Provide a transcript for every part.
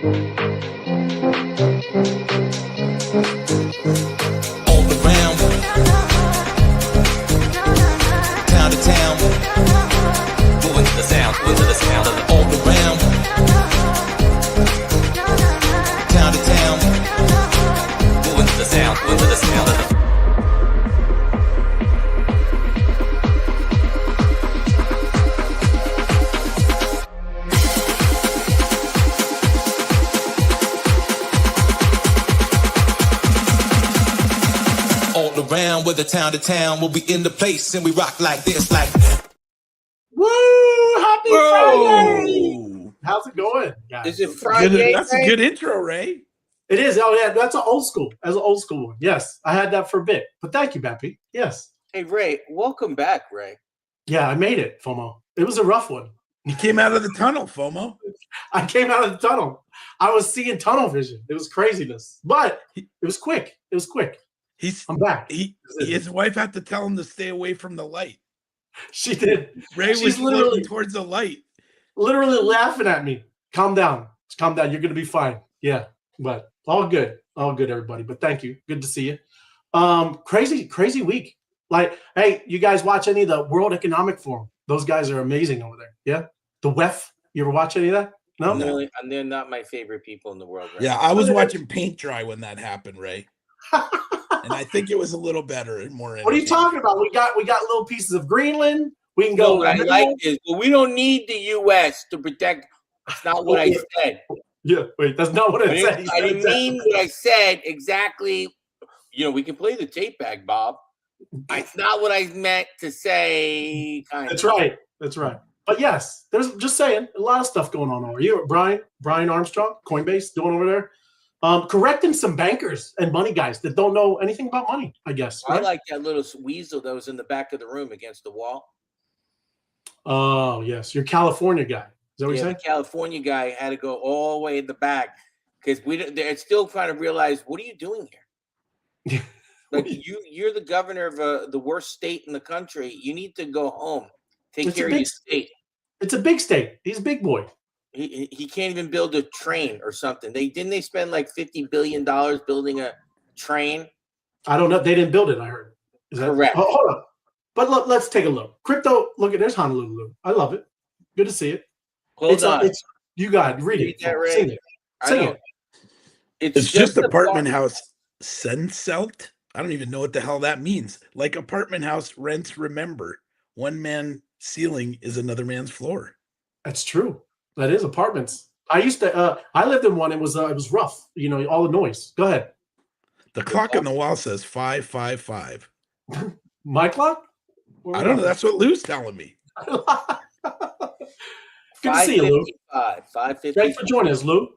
All around, town to town, moving to the sound of the all around, town to town, moving to the sound of the around with the town to town. We'll be in the place and we rock like this, like woo! Happy Friday! How's it going, guys? Is it Friday? That's a good intro, Ray. It is. Oh yeah, that's an old school. That's an old school one. Yes, I had that for a bit. But thank you, Bappy. Yes. Hey Ray, welcome back, Ray. Yeah, I made it, FOMO. It was a rough one. You came out of the tunnel, FOMO. I came out of the tunnel. I was seeing tunnel vision. It was craziness, but it was quick. It was quick. I'm back. His wife had to tell him to stay away from the light. She did. Ray was literally towards the light. Literally laughing at me. Calm down. Calm down. You're going to be fine. Yeah, but all good. All good, everybody. But thank you. Good to see you. Crazy week. Like, hey, you guys watch any of the World Economic Forum? Those guys are amazing over there. Yeah? The WEF? You ever watch any of that? No? Really, and they're not my favorite people in the world. Right? Yeah, I was watching paint dry when that happened, Ray. And I think it was a little better and more. What are you talking about? We got little pieces of Greenland. We can go. No, I like this, but we don't need the U.S. to protect. That's not what I said. Yeah, wait, that's not what I said. I didn't mean what I said exactly. You know, we can play the tape back, Bob. It's not what I meant to say. That's right. That's right. But yes, there's just saying a lot of stuff going on over here. Brian Armstrong, Coinbase, doing over there. Correcting some bankers and money guys that don't know anything about money, I guess. Right? I like that little weasel that was in the back of the room against the wall. Oh, yes. Your California guy. Is that what you're saying? The California guy had to go all the way in the back because they're still trying to realize, what are you doing here? Like you're the governor of the worst state in the country. You need to go home. Take care of your state. It's a big state. He's a big boy. He can't even build a train or something. They spend like $50 billion building a train. I don't know. They didn't build it. I heard. Is that correct? Oh, hold on. But look, let's take a look. Crypto. Look at there's Honolulu. I love it. Good to see it. Hold on. You got it. Read it. Sing it. Sing it. It's just apartment house Senselt. I don't even know what the hell that means. Like apartment house rents. Remember, one man ceiling is another man's floor. That's true. That is apartments. I used to. I lived in one. It was rough. You know, all the noise. Go ahead. The clock on the wall says 555. My clock? I don't know. That's what Lou's telling me. Good to see you, Lou. 555. Thanks for joining us, Lou.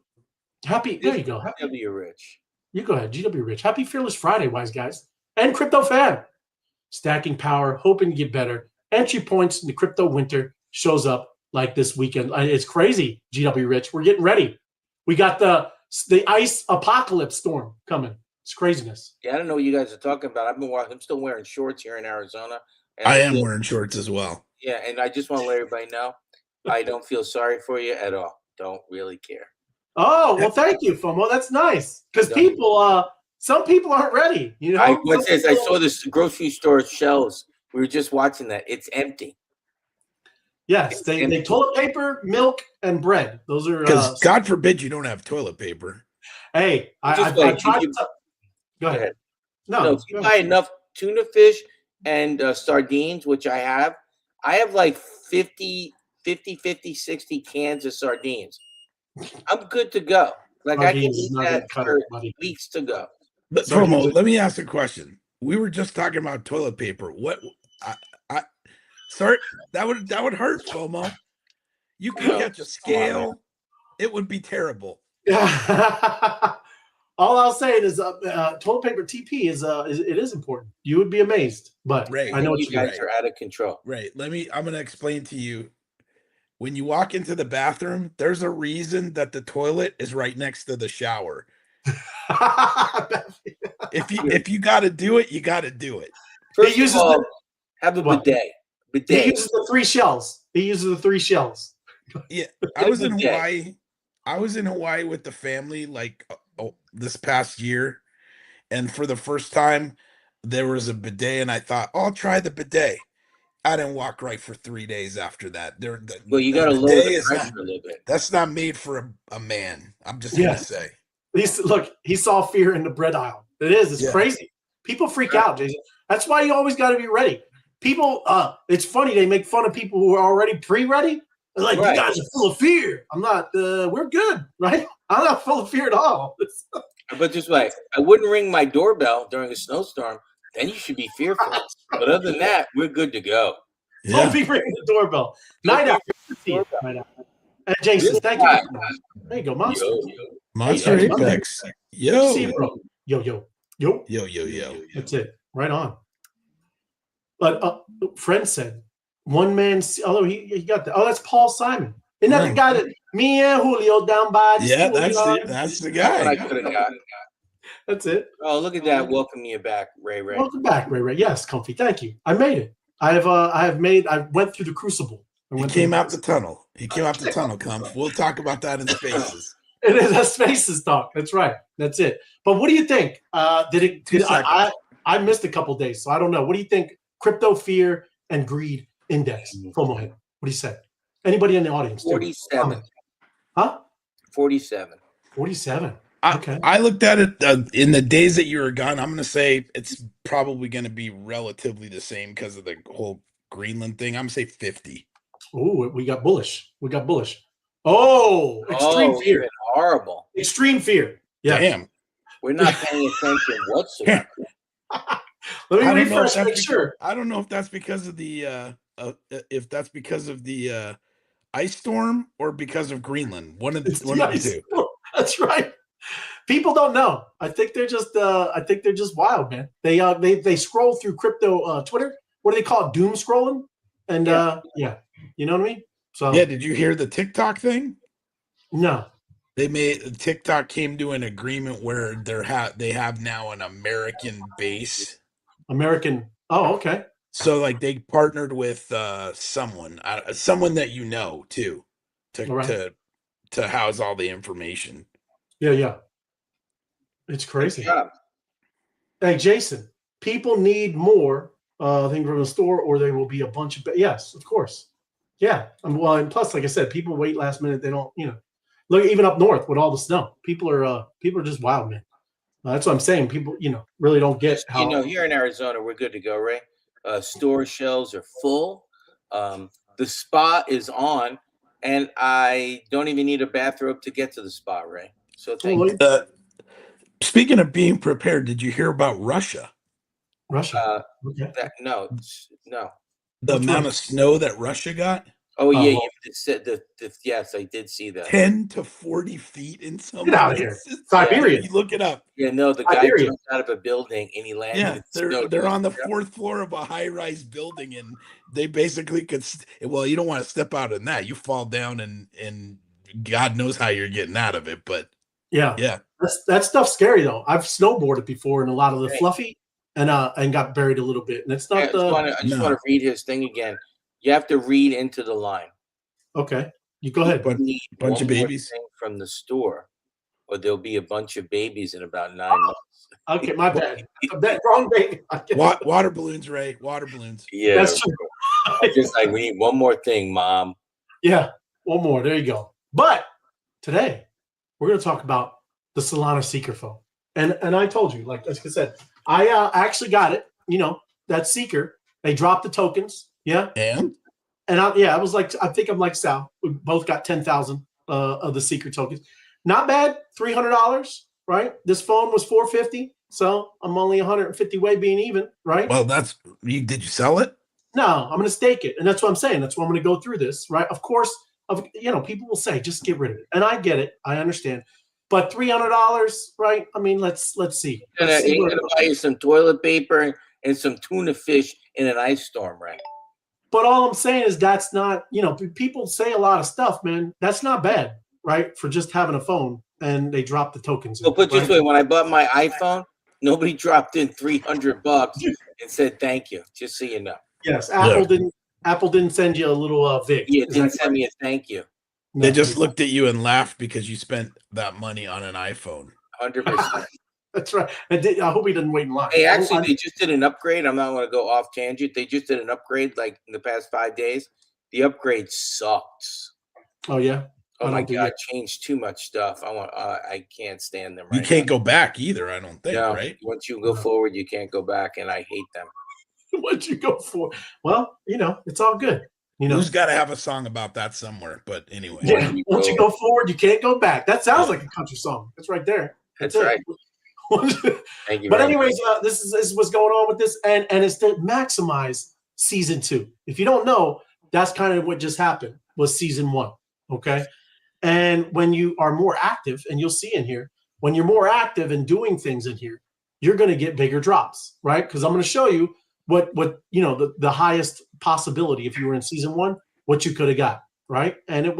Happy. There you go. GW Rich. You go ahead. GW Rich. Happy Fearless Friday, wise guys. And crypto fan. Stacking power, hoping to get better. Entry points in the crypto winter shows up like this weekend. It's crazy, GW Rich. We're getting ready. We got the ice apocalypse storm coming. It's craziness. Yeah, I don't know what you guys are talking about. I'm still wearing shorts here in Arizona. I am wearing shorts as well. Yeah, and I just want to let everybody know I don't feel sorry for you at all. Don't really care. Oh, well, thank you, FOMO. That's nice. Because some people aren't ready. You know, what's this? I saw this grocery store shelves. We were just watching that. It's empty. Yes, they toilet paper, milk, and bread. Those are because God forbid you don't have toilet paper. Hey, I tried to. Go ahead. No, if you buy enough tuna fish and sardines, which I have like 50, 60 cans of sardines. I'm good to go. Like I can eat that for weeks to go. But FOMO, let me ask a question. We were just talking about toilet paper. What? Sorry, that would hurt, FOMO. You could catch a scale. It would be terrible. Yeah. All I'll say is toilet paper TP is important. You would be amazed, but right. I know you guys are out of control. Right. I'm going to explain to you. When you walk into the bathroom, there's a reason that the toilet is right next to the shower. if you got to do it, you got to do it. First of all, have a bidet. He uses the 3 shells. Yeah, I was in Hawaii I was in Hawaii with the family like this past year, and for the first time, there was a bidet, and I thought, I'll try the bidet. I didn't walk right for 3 days after that. Well, you The got to lower bidet the is pressure not. a little bit. That's not made for a man. I'm just Yeah. gonna say. Look, he saw fear in the bread aisle. It is. It's Yeah. crazy. People freak out, Jason. That's why you always got to be ready. People, it's funny. They make fun of people who are already pre-ready. They're like, Right. you guys are full of fear. I'm not. We're good, right? I'm not full of fear at all. But just like, I wouldn't ring my doorbell during a snowstorm. Then you should be fearful. But other than that, we're good to go. Don't be ringing the doorbell. Night out. Night out. And Jason, thank you. There you go, Monster. Monster Hey, Apex. See Yo. you, bro. Yo. Yo. That's it. Right on. But friend said, one man. Although he got that. Oh, that's Paul Simon. Isn't that the guy that me and Julio down by? Yeah, that's the guy. I could have gotten. That's it. Oh, look at that! Welcome you back, Ray. Welcome back, Ray. Yes, Comfy. Thank you. I made it. I went through the crucible. He came out the tunnel. Comf. We'll talk about that in spaces. It is a spaces talk. That's right. That's it. But what do you think? I missed a couple days, so I don't know. What do you think? Crypto fear and greed index. FOMO hit. What do you say? Anybody in the audience? 47. Huh? 47. 47. Okay. I looked at it in the days that you were gone. I'm going to say it's probably going to be relatively the same because of the whole Greenland thing. I'm going to say 50. Oh, we got bullish. Oh, extreme fear. Even horrible. Extreme fear. Yeah. Damn. We're not paying attention whatsoever. Let me refresh. Make sure. I don't know if that's because of the ice storm or because of Greenland. One of the two. That's right. People don't know. I think they're just wild, man. They scroll through crypto Twitter. What do they call it? Doom scrolling. And you know what I mean? So yeah, did you hear the TikTok thing? No. TikTok came to an agreement where they have now an American base. American. Oh, okay. So like they partnered with someone that you know too, to house all the information. Yeah. It's crazy. Yeah. Hey, Jason, people need more things from the store, or there will be a bunch of. Yes, of course. Yeah. And plus, like I said, people wait last minute. They don't, look even up north with all the snow. People are just wild, man. That's what I'm saying. People, really don't get how. Here in Arizona, we're good to go, Ray. Store shelves are full. The spa is on, and I don't even need a bathrobe to get to the spa, Ray. So thank you. Speaking of being prepared, did you hear about Russia? Okay. No. The amount of snow that Russia got? Oh, yeah. You said yes, I did see that. 10 to 40 feet in some Get out of here. Siberia. You look it up. Yeah, no, the guy jumped out of a building and he landed. Yeah, they're on the fourth floor of a high-rise building, and they basically could. Well, you don't want to step out in that. You fall down, and God knows how you're getting out of it. But yeah, that stuff's scary though. I've snowboarded before in a lot of the fluffy, and got buried a little bit. And it's not I just want to read his thing again. You have to read into the line. Okay, you go ahead. Bunch of babies from the store, or there'll be a bunch of babies in about 9 months. Okay, my bad. Wrong baby. Water balloons, Ray. Water balloons. Yeah, that's true. Just like we need one more thing, Mom. Yeah, one more. There you go. But today we're going to talk about the Solana Seeker phone, and I told you, like I said, I actually got it. That Seeker. They dropped the tokens. Yeah. And I was like, I think I'm like Sal. We both got 10,000 of the Seeker tokens. Not bad. $300, right? This phone was $450, so I'm only 150 way being even, right? Well, did you sell it? No, I'm going to stake it, and that's what I'm saying. That's why I'm going to go through this, right? Of course, people will say just get rid of it, and I get it, I understand. But $300, right? I mean, let's see. You're going to buy you some toilet paper and some tuna fish in an ice storm, right? But all I'm saying is that's not, people say a lot of stuff, man. That's not bad, right? For just having a phone and they drop the tokens. Well, put this way, when I bought my iPhone, nobody dropped in $300 and said thank you, just so you know. Yes, Apple didn't send you a little VIC. Yeah, it didn't send me a thank you. They just looked at you and laughed because you spent that money on an iPhone. 100%. That's right. I hope he didn't wait in line. Hey, actually, they just did an upgrade. I'm not going to go off tangent. They just did an upgrade like in the past 5 days. The upgrade sucks. Oh yeah. Oh my god, changed too much stuff. I can't stand them. You can't go back either. I don't think. No, right? Once you go forward, you can't go back, and I hate them. Once you go forward, well, it's all good. Who's got to have a song about that somewhere? But anyway, yeah. Once you go forward, you can't go back. That sounds like a country song. That's right there. That's right. Thank you. But anyways, this is what's going on with this, and it's to maximize season 2. If you don't know, that's kind of what just happened was season 1. Okay, and when you are more active, and you'll see in here, when you're more active and doing things in here, you're going to get bigger drops, right? Because I'm going to show you what the highest possibility if you were in season 1, what you could have got, right? And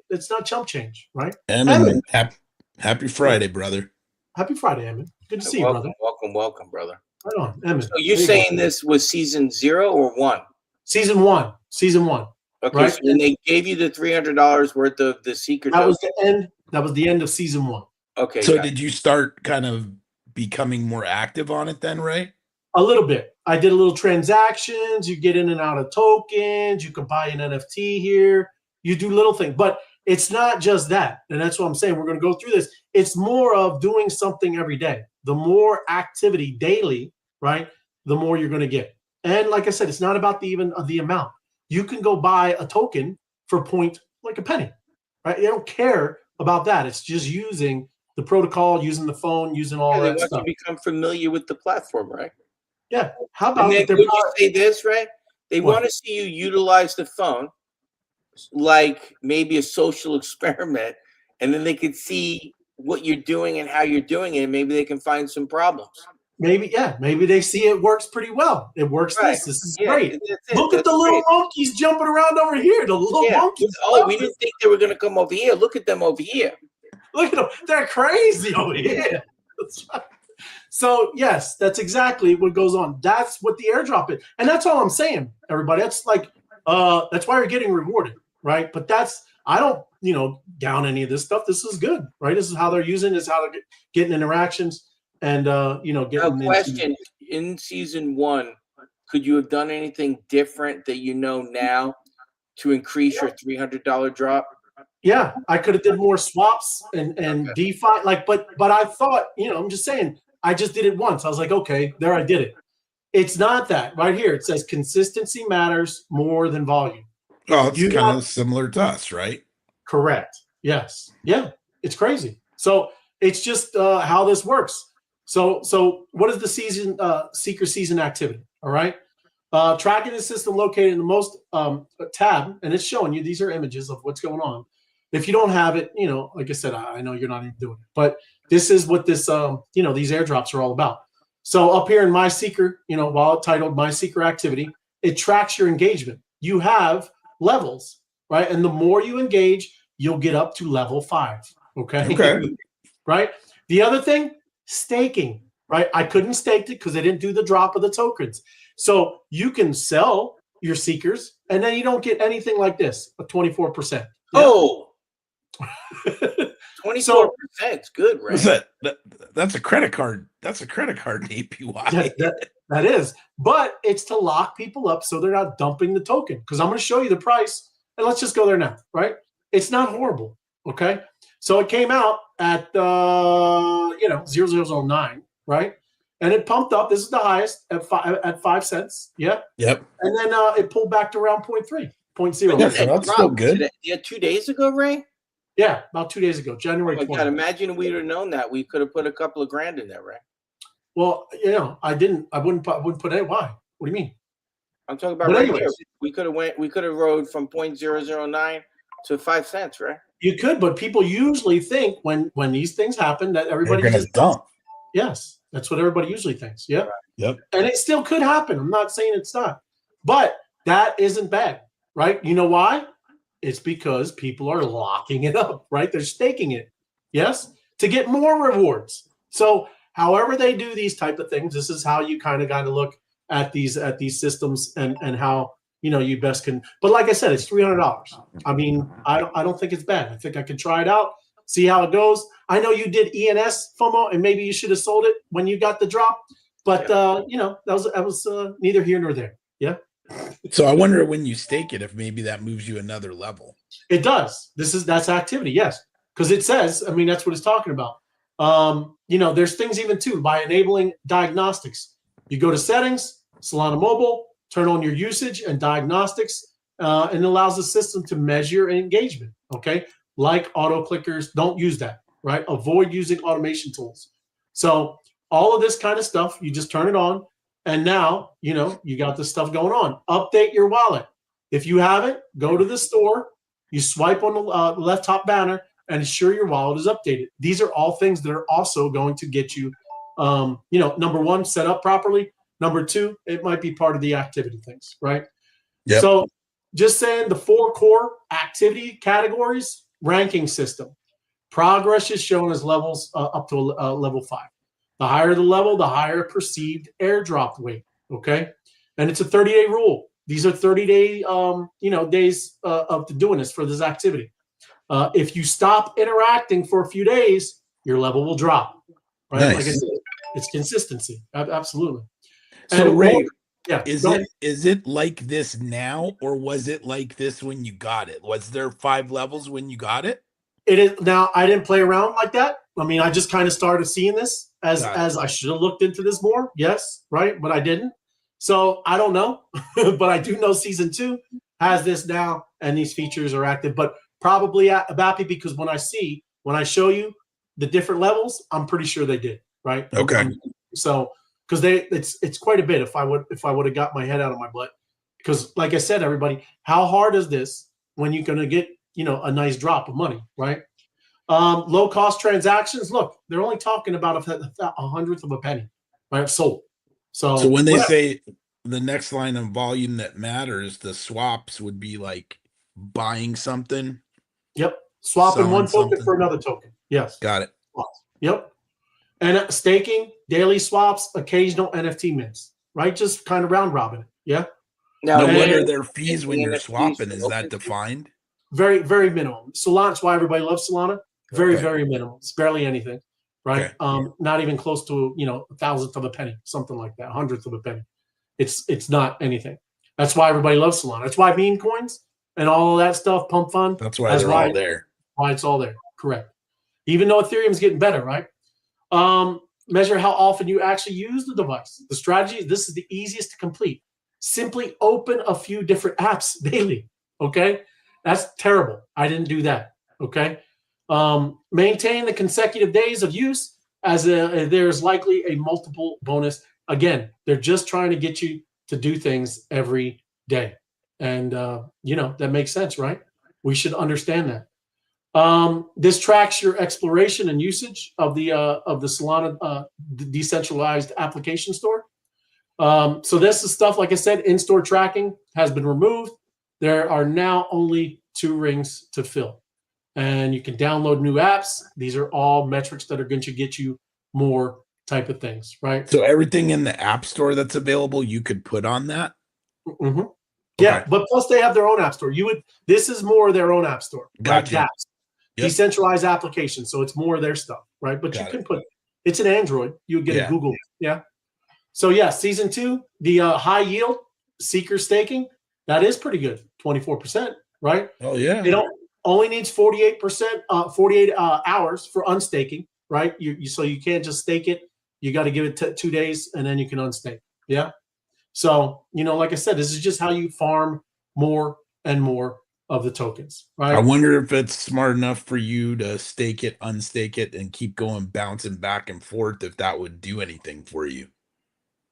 it's not chump change, right? Emin, happy Friday, brother. Happy Friday, Emin. Good to see you, brother. Welcome, brother. Right on, Emin. So you're saying this was season 0 or 1? Season 1. Season 1. Okay, right? So then they gave you the $300 worth of the Seeker. That was the end. That was the end of season 1. Okay. So did you start kind of becoming more active on it then, Ray? A little bit. I did a little transactions. You get in and out of tokens. You can buy an NFT here. You do little things, but it's not just that. And that's what I'm saying. We're going to go through this. It's more of doing something every day. The more activity daily, right, the more you're going to get. And like I said, it's not about the amount. You can go buy a token for like a penny, right? You don't care about that. It's just using the protocol, using the phone, using all that stuff. They want you to become familiar with the platform, right? Yeah. How about would you say this, right? They want to see you utilize the phone like maybe a social experiment, and then they could see what you're doing and how you're doing it, and maybe they can find some problems. Maybe they see it works pretty well. It works. Right. This is great. Look at the little monkeys jumping around over here. The little monkeys. Oh, we didn't think they were going to come over here. Look at them over here. Look at them. They're crazy over here. That's right. So yes, that's exactly what goes on. That's what the airdrop is, and that's all I'm saying, everybody. That's like, that's why you're getting rewarded, right? But I don't, down any of this stuff. This is good, right? This is how they're using. This is how they're getting interactions. And getting question in season 1, could you have done anything different that now to increase your $300 drop? Yeah, I could have did more swaps and DeFi, but I thought, I'm just saying, I just did it once. I was like, okay, there I did it. It's not that right here. It says consistency matters more than volume. Oh, it's kind of similar to us, right? Correct. Yes. Yeah. It's crazy. So it's just how this works. So what is the Seeker season activity? All right. Tracking the system located in the most tab, and it's showing you, these are images of what's going on. If you don't have it, like I said, I know you're not even doing it, but this is what this, these airdrops are all about. So up here in My Seeker, while titled My Seeker Activity, it tracks your engagement. You have levels, right? And the more you engage, you'll get up to level 5. Okay. Right. The other thing, staking, right? I couldn't stake it because they didn't do the drop of the tokens. So you can sell your Seekers, and then you don't get anything like this, a 24%. Yeah? Oh, 24%. It's good, right? That's a credit card. That's a credit card APY. That is. But it's to lock people up so they're not dumping the token. Because I'm going to show you the price, and let's just go there now, right? It's not horrible, okay? So it came out at 0009, right? And it pumped up. This is the highest at 5 cents. Yeah. Yep. And then it pulled back to around 0.3, 0.0. Yeah, so that's still good. Yeah, 2 days ago, Ray? Yeah, about 2 days ago, January 20th. God, imagine if we would have known that. We could have put a couple of grand in there, Ray. Well, I didn't. I wouldn't put it. Why? What do you mean? I'm talking about right here. We could have rode from 0.009 to 5 cents, right? You could, but people usually think when these things happen that everybody just dump. Yes, that's what everybody usually thinks. Yeah. Yep. And it still could happen. I'm not saying it's not, but that isn't bad, right? You know why? It's because people are locking it up, right? They're staking it, yes, to get more rewards. So however they do these type of things, this is how you kind of got to look at these systems and how you best can. But like I said, it's $300. I mean, I don't think it's bad. I think I can try it out, see how it goes. I know you did ENS FOMO, and maybe you should have sold it when you got the drop. But that was neither here nor there. Yeah. So I wonder when you stake it, if maybe that moves you another level. It does. That's activity, yes, because it says. I mean, that's what it's talking about. There's things even too by enabling diagnostics. You go to settings, Solana Mobile, turn on your usage and diagnostics, and it allows the system to measure engagement. Okay, like auto clickers, don't use that. Right, avoid using automation tools. So all of this kind of stuff, you just turn it on. And now, you got this stuff going on. Update your wallet. If you haven't, go to the store. You swipe on the left top banner and ensure your wallet is updated. These are all things that are also going to get you, number one, set up properly. Number two, it might be part of the activity things, right? Yep. So just saying the 4 core activity categories, ranking system. Progress is shown as levels up to level 5. The higher the level, the higher perceived airdrop weight. Okay, and it's a 30-day rule. These are 30-day, days of doing this for this activity. If you stop interacting for a few days, your level will drop. Right? Nice. Like I said, it's consistency. Absolutely. So And Ray, yeah, is it like this now, or was it like this when you got it? Was there 5 levels when you got it? It is now. I didn't play around like that. I mean, I just kind of started seeing this as I should have looked into this more. Yes, right, but I didn't. So I don't know, but I do know season 2 has this now, and these features are active. But probably Bappy, because when I show you the different levels, I'm pretty sure they did. Right. Okay. So because it's quite a bit. If I would have got my head out of my butt, because like I said, everybody, how hard is this when you're going to get a nice drop of money, right? Low cost transactions. Look, they're only talking about a hundredth of a penny, right? Sold. So when they say the next line of volume that matters, the swaps would be like buying something. Yep. Swapping one token something for another token. Yes. Got it. Yep. And staking, daily swaps, occasional NFT mints, right? Just kind of round robin it. Yeah. Now, what are their fees when you're swapping? Is that defined? Very, very minimum. Solana, that's why everybody loves Solana. Very, very minimal. It's barely anything, right? Okay. Not even close to a thousandth of a penny, something like that, 100th of a penny. It's not anything. That's why everybody loves Solana. That's why meme coins and all of that stuff, pump fund. That's why they're all there. Why it's all there. Correct. Even though Ethereum's getting better, right? Measure how often you actually use the device. The strategy, this is the easiest to complete. Simply open a few different apps daily. Okay. That's terrible. I didn't do that. Okay. Maintain the consecutive days of use as there's likely a multiple bonus. Again, they're just trying to get you to do things every day. And, that makes sense, right? We should understand that. This tracks your exploration and usage of the Solana decentralized application store. So this is stuff, like I said, in-store tracking has been removed. There are now only 2 rings to fill. And you can download new apps. These are all metrics that are going to get you more type of things, right? So everything in the app store that's available, you could put on that? Mm-hmm. Yeah, okay. But plus they have their own app store. This is more their own app store. Gotcha. Right? Apps. Yep. Decentralized application. So it's more their stuff, right? But you can put it's an Android. You would get a Google. Yeah. So yeah, season 2, the high yield Seeker staking, that is pretty good. 24%, right? Oh yeah. It only needs 48%, 48 hours for unstaking, right? So you can't just stake it. You got to give it 2 days and then you can unstake. Yeah. So, like I said, this is just how you farm more and more of the tokens, right? I wonder if it's smart enough for you to stake it, unstake it, and keep going bouncing back and forth, if that would do anything for you.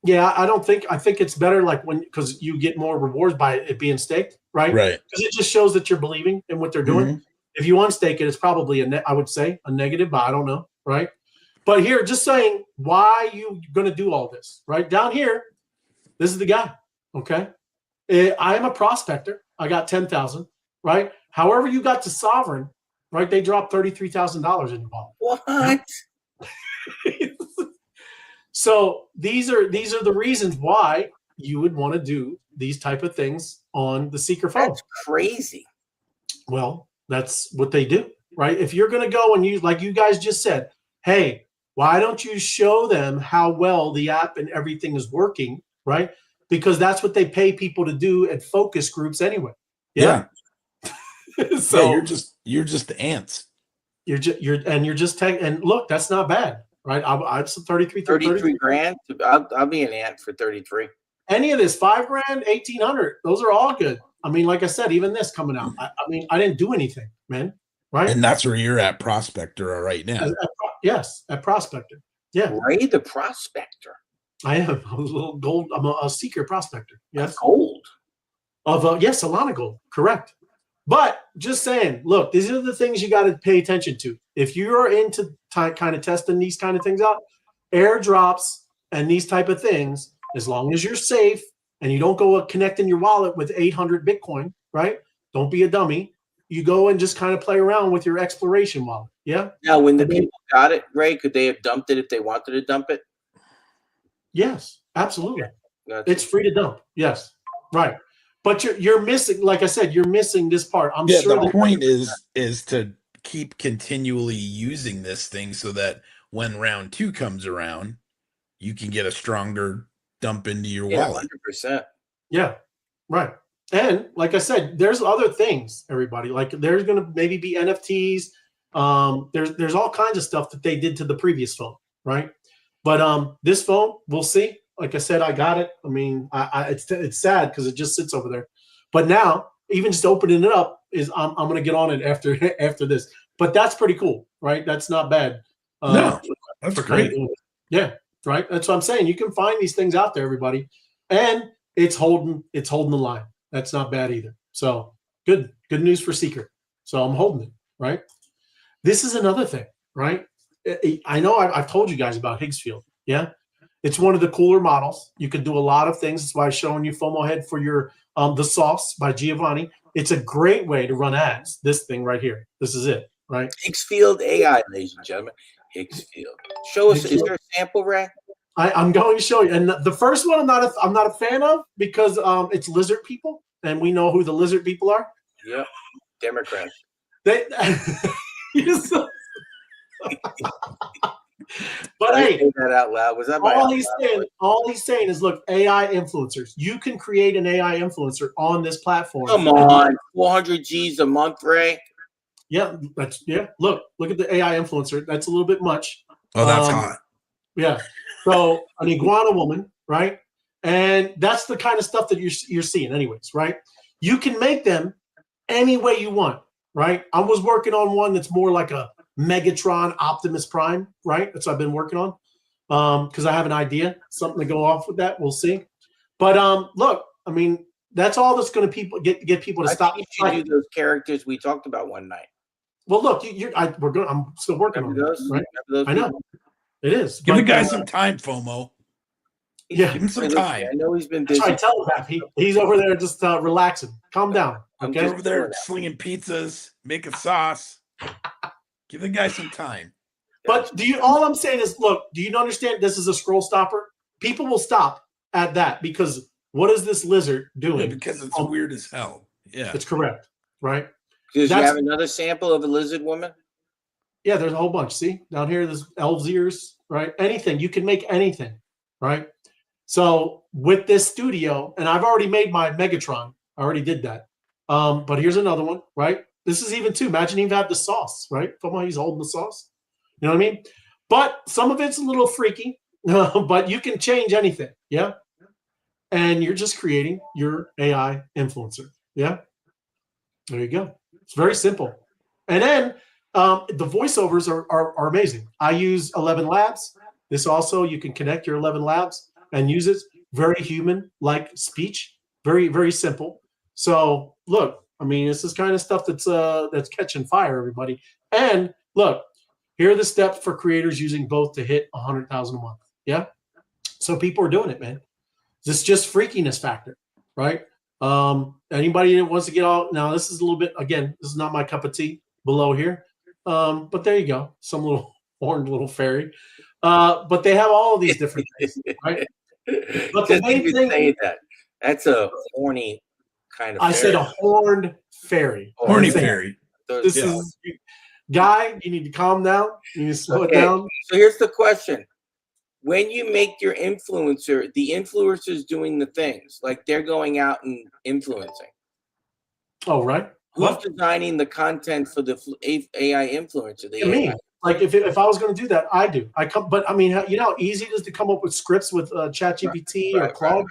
Yeah, I think it's better because you get more rewards by it being staked, right? Right. Because it just shows that you're believing in what they're doing. Mm-hmm. If you unstake it, it's probably I would say a negative, but I don't know, right? But here, just saying why you going to do all this, right? Down here, this is the guy, okay? I am a prospector. I got 10,000, right? However you got to Sovereign, right? They dropped $33,000 in your wallet. What? So these are the reasons why you would want to do these type of things on the Seeker phone. That's crazy. Well, that's what they do, right? If you're going to go and use, like you guys just said, hey, why don't you show them how well the app and everything is working, right? Because that's what they pay people to do at focus groups anyway. Yeah. So you're just the ants. You're just and look, that's not bad, right? I'm 33 grand. I'll be an ant for 33. Any of this, $5 grand, 1,800, those are all good. I mean, like I said, even this coming out, I mean, I didn't do anything, man, right? And that's where you're at Prospector right now. Yes, at Prospector. Yeah. Ray the Prospector. I am a little gold. I'm a Seeker Prospector. Yes. Gold. Yes, Solana gold. Correct. But just saying, look, these are the things you got to pay attention to. If you're into kind of testing these kind of things out, airdrops and these type of things, as long as you're safe and you don't go connecting your wallet with 800 Bitcoin, right? Don't be a dummy. You go and just kind of play around with your exploration wallet. Yeah. Now, when the people got it, Ray, could they have dumped it if they wanted to dump it? Yes, absolutely. Gotcha. It's free to dump. Yes. Right. But you're missing, like I said, you're missing this part. I'm sure the point is to keep continually using this thing so that when round 2 comes around, you can get a stronger dump into your wallet. 100%. Yeah. Right. And like I said, there's other things, everybody. Like there's going to maybe be NFTs. There's all kinds of stuff that they did to the previous phone, right? But this phone, we'll see. Like I said, I got it. I mean, it's sad because it just sits over there. But now, even just opening it up is I'm going to get on it after this. But that's pretty cool, right? That's not bad. No, that's great. Yeah, right. That's what I'm saying. You can find these things out there, everybody, and it's holding the line. That's not bad either. So good news for Seeker. So I'm holding it, right? This is another thing, right? I know I've told you guys about Higgsfield. Yeah. It's one of the cooler models. You can do a lot of things. That's why I'm showing you FOMO Head for your The Sauce by Giovanni. It's a great way to run ads. This thing right here. This is it, right? Higgsfield AI, ladies and gentlemen. Higgsfield. Show us. Is there a sample, Ray? I'm going to show you. And the first one I'm not a fan of because it's lizard people, and we know who the lizard people are. Yep, Democrats. They. But hey, say that out loud. Was that all he's saying is, look, AI influencers. You can create an AI influencer on this platform. Come on, 400 G's a month, Ray. Yeah, Look at the AI influencer. That's a little bit much. Oh, that's hot. Yeah. So an iguana woman, right? And that's the kind of stuff that you're seeing, anyways, right? You can make them any way you want, right? I was working on one that's more like a Megatron Optimus Prime, right? That's what I've been working on because I have an idea, something to go off with that. We'll see. But look, I mean, that's all that's going to get people to stop. You should do those characters we talked about one night. Well, look, I'm still working on those, right? I know it is. Give the guy some time, FOMO. Yeah, give him some time. I know he's been busy. I tell him he's over there just relaxing. Calm down. Okay, I'm over there slinging pizzas, making sauce. Give the guy some time. But all I'm saying is, look, do you understand this is a scroll stopper? People will stop at that because what is this lizard doing? Yeah, because it's weird as hell. Yeah. It's correct, right? Does you have another sample of a lizard woman? Yeah, there's a whole bunch. See? Down here, there's elf's ears, right? Anything. You can make anything, right? So with this studio, and I've already made my Megatron. I already did that. But here's another one, right? This is even too. Imagine even have the sauce, right? Come he's holding the sauce. You know what I mean? But some of it's a little freaky, but you can change anything. Yeah. And you're just creating your AI influencer. Yeah. There you go. It's very simple. And then the voiceovers are amazing. I use 11 Labs. This also, you can connect your 11 Labs and use it. Very human-like speech. Very, very simple. So look, I mean, this is kind of stuff that's catching fire, everybody. And look, here are the steps for creators using both to hit 100,000 a month. Yeah. So people are doing it, man. This is just freakiness factor, right? Anybody that wants to get all now, this is a little bit, again, this is not my cup of tea below here. But there you go. Some little horned little fairy. But they have all of these different things, right? But the Just main even thing, saying that. That's a horny kind of I said fairy. a horned fairy. I Horny didn't say- fairy. This Yeah. is guy. You need to calm down. You need to slow it Okay. down. So here's the question. When you make your influencer, the influencer's doing the things, like they're going out and influencing. Oh, right. Who's What? designing the content for the AI influencer? The Me. AI. Like if I was going to do that, I do. I come, but I mean, you know how easy it is to come up with scripts with ChatGPT or Claude,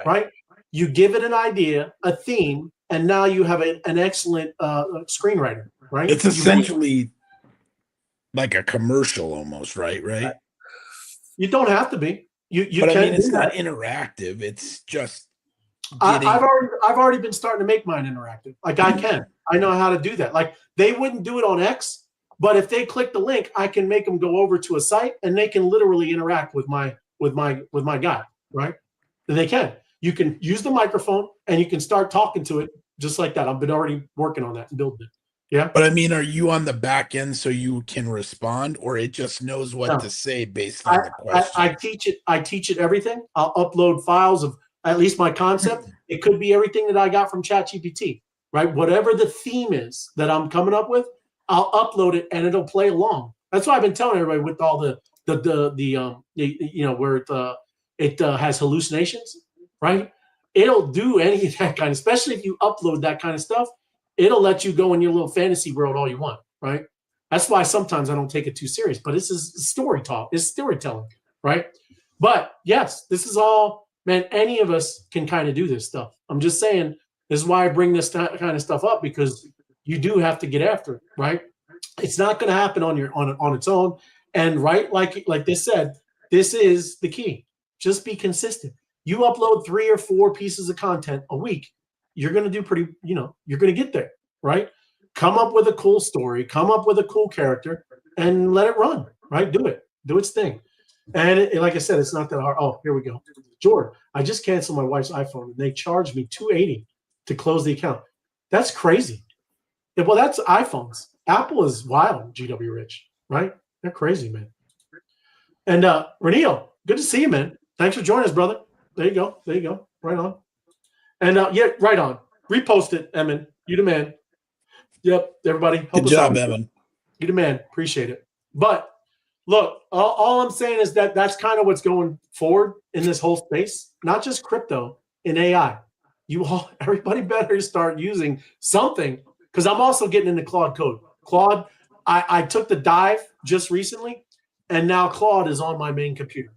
right? You give it an idea, a theme, and now you have an excellent screenwriter, right? It's essentially like a commercial almost, right? Right. You don't have to be. You But can I mean, it's do not that. interactive. It's just getting. I've already been starting to make mine interactive. Like I can. I know how to do that. Like they wouldn't do it on X, but if they click the link, I can make them go over to a site and they can literally interact with my guy, right? And they can. You can use the microphone and you can start talking to it just like that. I've been already working on that and building it. Yeah. But I mean, are you on the back end so you can respond, or it just knows what No. to say based on the question? I teach it everything. I'll upload files of at least my concept. It could be everything that I got from ChatGPT, right? Whatever the theme is that I'm coming up with, I'll upload it and it'll play along. That's why I've been telling everybody with all the you know where it has hallucinations, right? It'll do any of that kind, especially if you upload that kind of stuff. It'll let you go in your little fantasy world all you want, right? That's why sometimes I don't take it too serious. But this is story talk, it's storytelling, right? But yes, this is all, man. Any of us can kind of do this stuff. I'm just saying, this is why I bring this kind of stuff up, because you do have to get after it, right? It's not going to happen on its own. And right, like they said, this is the key. Just be consistent. You upload 3 or 4 pieces of content a week, you're going to do pretty, you know, you're going to get there, right? Come up with a cool story, come up with a cool character, and let it run, right? Do its thing. And like I said, it's not that hard. Oh, here we go. Jordan, I just canceled my wife's iPhone and they charged me $280 to close the account. That's crazy. Yeah, well, that's iPhones. Apple is wild, GW Rich, right? They're crazy, man. And Renio, good to see you, man. Thanks for joining us, brother. There you go. There you go. Right on. And yeah, right on. Repost it, Emin. You the man. Yep, everybody. Help Good us job, out. Evan. You the man. Appreciate it. But look, all I'm saying is that that's kind of what's going forward in this whole space, not just crypto, in AI. Everybody better start using something, because I'm also getting into Claude Code. Claude, I took the dive just recently, and now Claude is on my main computer,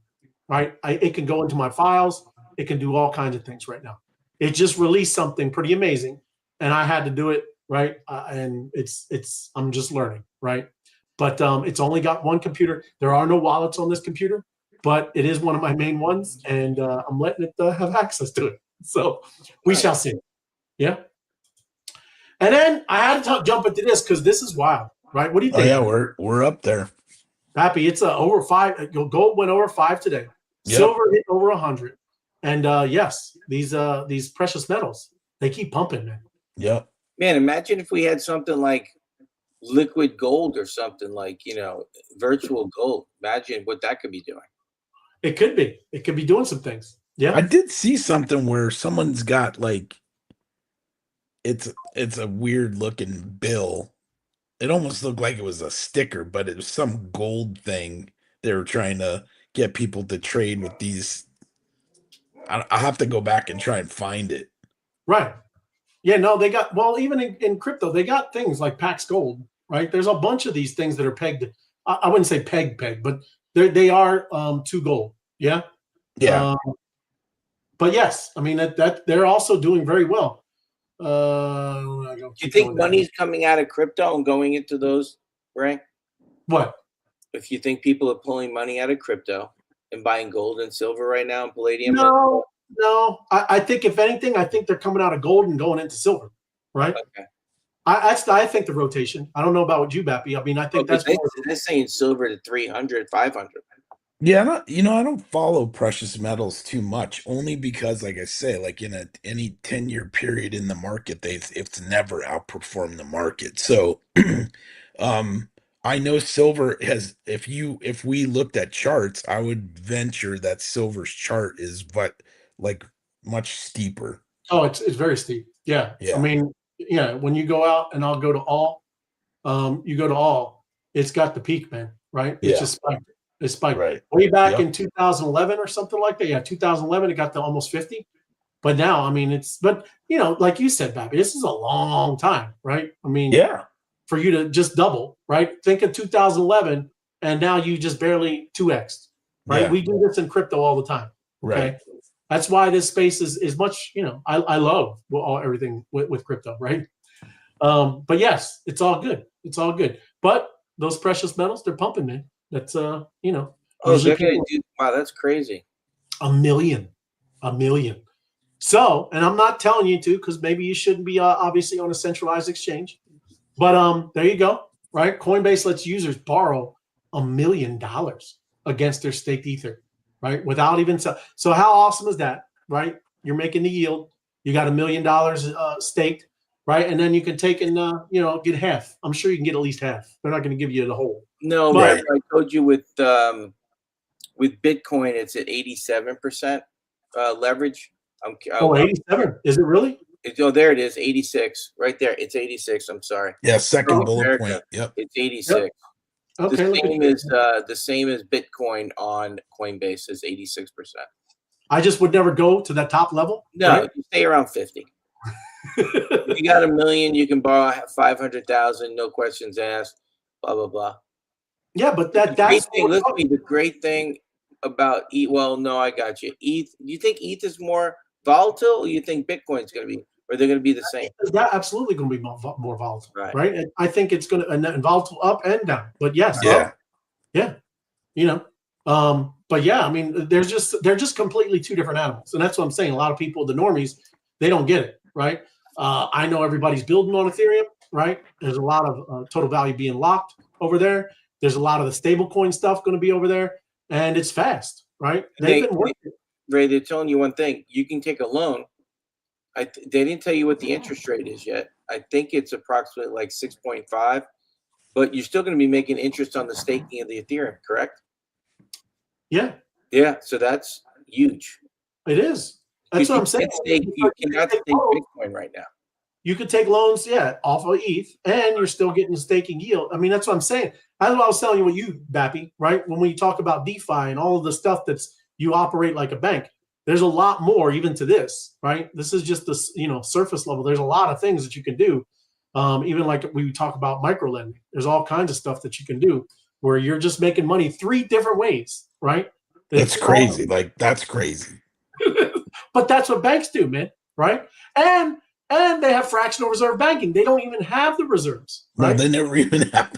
right? It can go into my files. It can do all kinds of things right now. It just released something pretty amazing, and I had to do it, right? And I'm just learning, right? But it's only got one computer. There are no wallets on this computer, but it is one of my main ones, and I'm letting it have access to it. So we shall see. Yeah. And then I had to jump into this because this is wild, right? What do you Oh think? yeah, we're up there. Happy, it's over 5. Gold went over 5 today. Yep. Silver hit over 100. And yes, these precious metals, they keep pumping, man. Yep. Man, imagine if we had something like liquid gold or something like, you know, virtual gold. Imagine what that could be doing. It could be. It could be doing some things. Yeah. I did see something where someone's got like it's a weird looking bill. It almost looked like it was a sticker, but it was some gold thing. They were trying to get people to trade with these. I'll have to go back and try and find it. Right. Yeah, no, they got, well, even in crypto, they got things like Pax Gold, right? There's a bunch of these things that are pegged. I wouldn't say peg, but they are to gold. Yeah. Yeah. But yes, I mean that they're also doing very well. Do you think money's coming out of crypto and going into those, Ray? What? If you think people are pulling money out of crypto and buying gold and silver right now and palladium? No. I think if anything, I think they're coming out of gold and going into silver, right? Okay. I think the rotation. I don't know about you, Bappy. I mean, I think that's they're saying silver to 300, 500. Yeah, I don't follow precious metals too much, only because, like I say, like in any 10-year period in the market, it's never outperformed the market. So, I know silver has, if we looked at charts, I would venture that silver's chart is but like much steeper. Oh, it's very steep. Yeah. I Yeah. mean, yeah, when you go out and I'll go to all, you go to all, it's got the peak, man, right? It's Yeah. just spiked. It spiked Right. way back Yep. in 2011 or something like that. Yeah, 2011, it got to almost 50. But now, I mean, but you know, like you said, Babby, this is a long time, right? I mean, Yeah. for you to just double, right? Think of 2011, and now you just barely 2x, right? Yeah. We do this in crypto all the time. Okay. Right. That's why this space is much, you know, I love everything with crypto, right? But yes, it's all good. It's all good. But those precious metals, they're pumping, man. That's you know, Oh, usually they're gonna people, do. Wow, that's crazy. a million. So, and I'm not telling you to, because maybe you shouldn't be obviously on a centralized exchange. But there you go, right? Coinbase lets users borrow $1 million against their staked ether, right? Without even so how awesome is that, right? You're making the yield. You got $1 million staked, right? And then you can take and you know, get half. I'm sure you can get at least half. They're not going to give you the whole. No, But- remember I told you with Bitcoin, it's at 87% leverage. Oh, 87. Is it really? Oh, there it is, 86, right there. It's 86. I'm sorry, Yeah. Second Oh, bullet America. point. Yep. it's 86. Okay. look at The same as Bitcoin on Coinbase is 86%. I just would never go to that top level. No, right? you stay around 50. If you got $1 million, you can borrow 500,000, no questions asked. Blah blah blah. Yeah, but Great that's thing. Listen to me. The great thing about ETH. Well, no, I got you. ETH. Do you think ETH is more volatile, or you think Bitcoin's going to be, or they're going to be the same? That absolutely going to be more volatile, Right. right? And I think it's going to and volatile up and down. But yes, Yeah. yeah, you know, but yeah, I mean, they're just completely two different animals, and that's what I'm saying. A lot of people, the normies, they don't get it, right? I know everybody's building on Ethereum, right? There's a lot of total value being locked over there. There's a lot of the stablecoin stuff going to be over there, and it's fast, right? They've been working. Ray, they're telling you one thing. You can take a loan. They didn't tell you what the interest rate is yet. I think it's approximately like 6.5, but you're still going to be making interest on the staking of the Ethereum, correct? Yeah, Yeah, so that's huge. it is. That's what I'm saying. You cannot stake Bitcoin right now. You could take loans, yeah, off of ETH, and you're still getting staking yield. I mean, that's what I'm saying. That's what I was telling you with you, Bappy, right? When we talk about DeFi and all of the stuff that's you operate like a bank, there's a lot more even to this, right? This is just this, you know, surface level. There's a lot of things that you can do. Even like we talk about micro lending. There's all kinds of stuff that you can do where you're just making money 3 different ways, right? That's crazy. Like, that's crazy. But that's what banks do, man, right? And they have fractional reserve banking. They don't even have the reserves. Right? No, they never even have.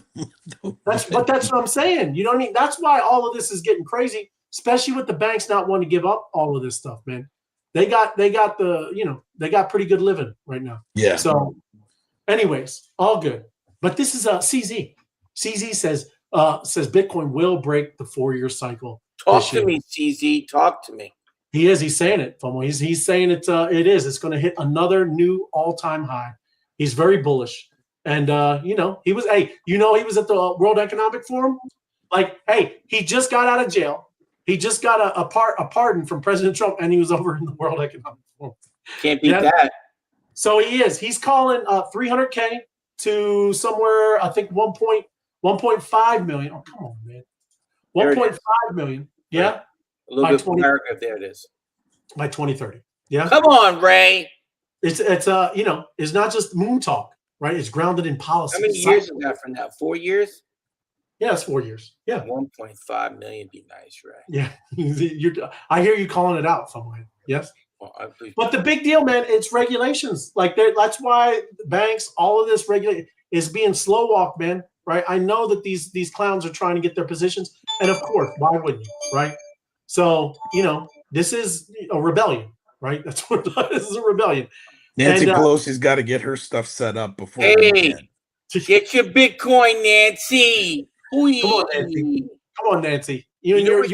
That's what I'm saying. You know what I mean? That's why all of this is getting crazy, especially with the banks not wanting to give up all of this stuff, man. They got the, you know, they got pretty good living right now. Yeah. So anyways, all good. But this is CZ. CZ says Bitcoin will break the 4-year cycle. Talk to me, CZ. Talk to me. He is. He's saying it, FOMO. He's saying it. It is. It's going to hit another new all-time high. He's very bullish, and you know, he was. Hey, you know, he was at the World Economic Forum. Like, hey, he just got out of jail. He just got a pardon from President Trump, and he was over in the World Economic Forum. Can't beat that. So he is. He's calling 300K to somewhere. I think 1.5 million. Oh, come on, man. 1.5 million. Yeah. A little bit of paragraph. There it is. By 2030. Yeah. Come on, Ray. It's you know, it's not just moon talk, right? It's grounded in policy. How many years is that from now? 4 years? Yeah, it's 4 years. Yeah. 1.5 million be nice, Ray. Yeah. I hear you calling it out somewhere. Yes. Well, But the big deal, man, it's regulations. Like that's why banks, all of this regulate is being slow walked, man. Right. I know that these clowns are trying to get their positions. And of course, why wouldn't you? Right. So, you know, this is a rebellion, right? That's what this is, a rebellion. Nancy Pelosi's got to get her stuff set up before. Hey, get your Bitcoin, Nancy. Come on, Nancy. Come on, Nancy. You and your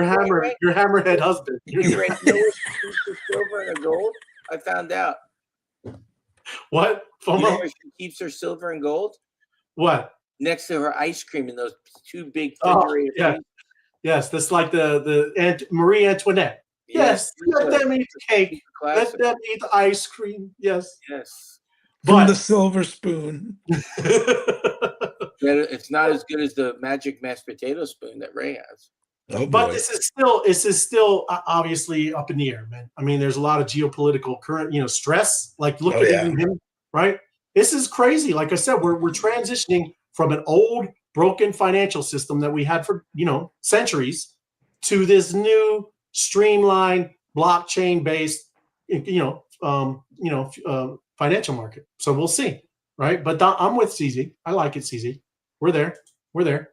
hammerhead husband. You know where she keeps her silver and her gold? I found out. What? You know where she keeps her silver and gold? What? next to her ice cream in those two big Oh, refrigerator yeah. things. Yes, that's like the Marie Antoinette. Yes, let them eat the cake. Let Classic. them eat the ice cream. Yes. Yes. From the But silver spoon. It's not as good as the magic mashed potato spoon that Ray has. Oh but boy. this is still obviously up in the air, man. I mean, there's a lot of geopolitical current, stress. Like look Oh, at yeah. even him, right? This is crazy. Like I said, we're transitioning from an old broken financial system that we had for centuries to this new streamlined blockchain based financial market. So we'll see, right? But I'm with CZ. I like it, CZ. We're there.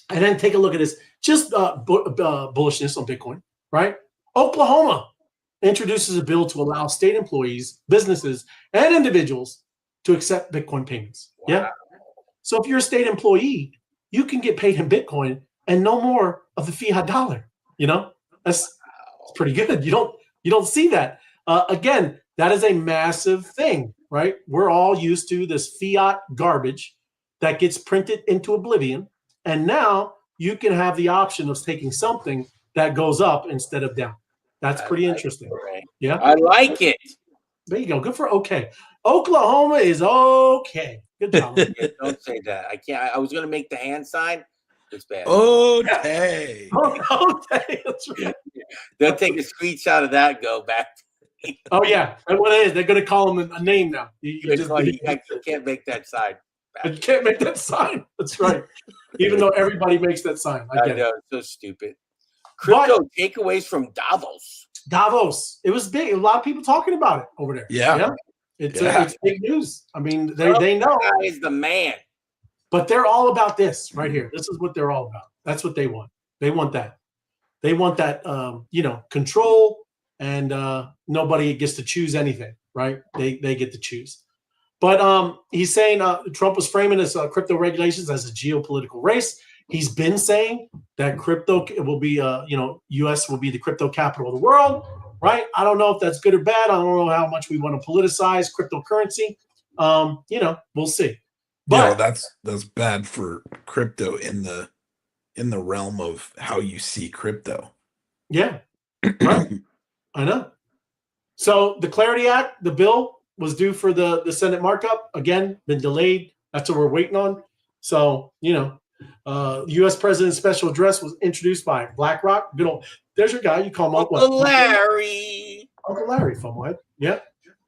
And then take a look at this, just bullishness on Bitcoin, right? Oklahoma introduces a bill to allow state employees, businesses, and individuals to accept Bitcoin payments. Wow. Yeah. So if you're a state employee, you can get paid in Bitcoin and no more of the fiat dollar. That's pretty good. You don't see that. Again, that is a massive thing, right? We're all used to this fiat garbage that gets printed into oblivion. And now you can have the option of taking something that goes up instead of down. That's pretty interesting. Yeah. I like it. There you go. Good for okay. Oklahoma is okay. Good job. Yeah, don't say that. I can't. I was going to make the hand sign. It's bad. Okay. Okay. That's right. They'll take a screenshot of that and go back. Oh, yeah. And what it is, they're going to call him a name now. You can't make that sign. You can't make that sign. That's right. Even though everybody makes that sign. I get know. it. It's so stupid. Crypto takeaways from Davos. Davos. It was big. A lot of people talking about it over there. Yeah. It's big news. I mean, they know. That is the man. But they're all about this right here. This is what they're all about. That's what they want. They want that. They want that, control, and nobody gets to choose anything, right? They get to choose. But he's saying Trump was framing this crypto regulations as a geopolitical race. He's been saying that crypto will be, U.S. will be the crypto capital of the world, right? I don't know if that's good or bad. I don't know how much we want to politicize cryptocurrency. We'll see. But that's bad for crypto in the realm of how you see crypto. Yeah, right. I know. So the Clarity Act, the bill was due for the Senate markup. Again, been delayed. That's what we're waiting on. So, U.S. President's special address was introduced by BlackRock. Good old, there's your guy. You call him Uncle Larry. Uncle Larry from what? Yeah.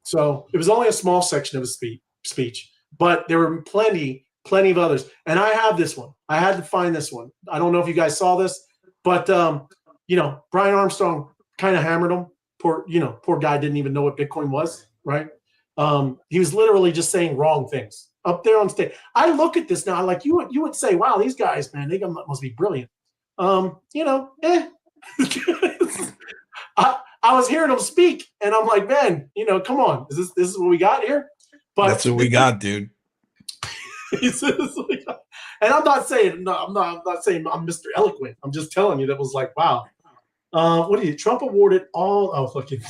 So it was only a small section of his speech, but there were plenty of others. And I have this one. I had to find this one. I don't know if you guys saw this, but Brian Armstrong kind of hammered him. Poor guy didn't even know what Bitcoin was, right? He was literally just saying wrong things up there on stage. I look at this now, like you would say, wow, these guys, man, they must be brilliant. I was hearing him speak, and I'm like, man, come on, is this is what we got here? But that's what we got, dude. And I'm not saying I'm I'm Mr. Eloquent. I'm just telling you that was like, wow. Trump awarded all. Oh, fucking.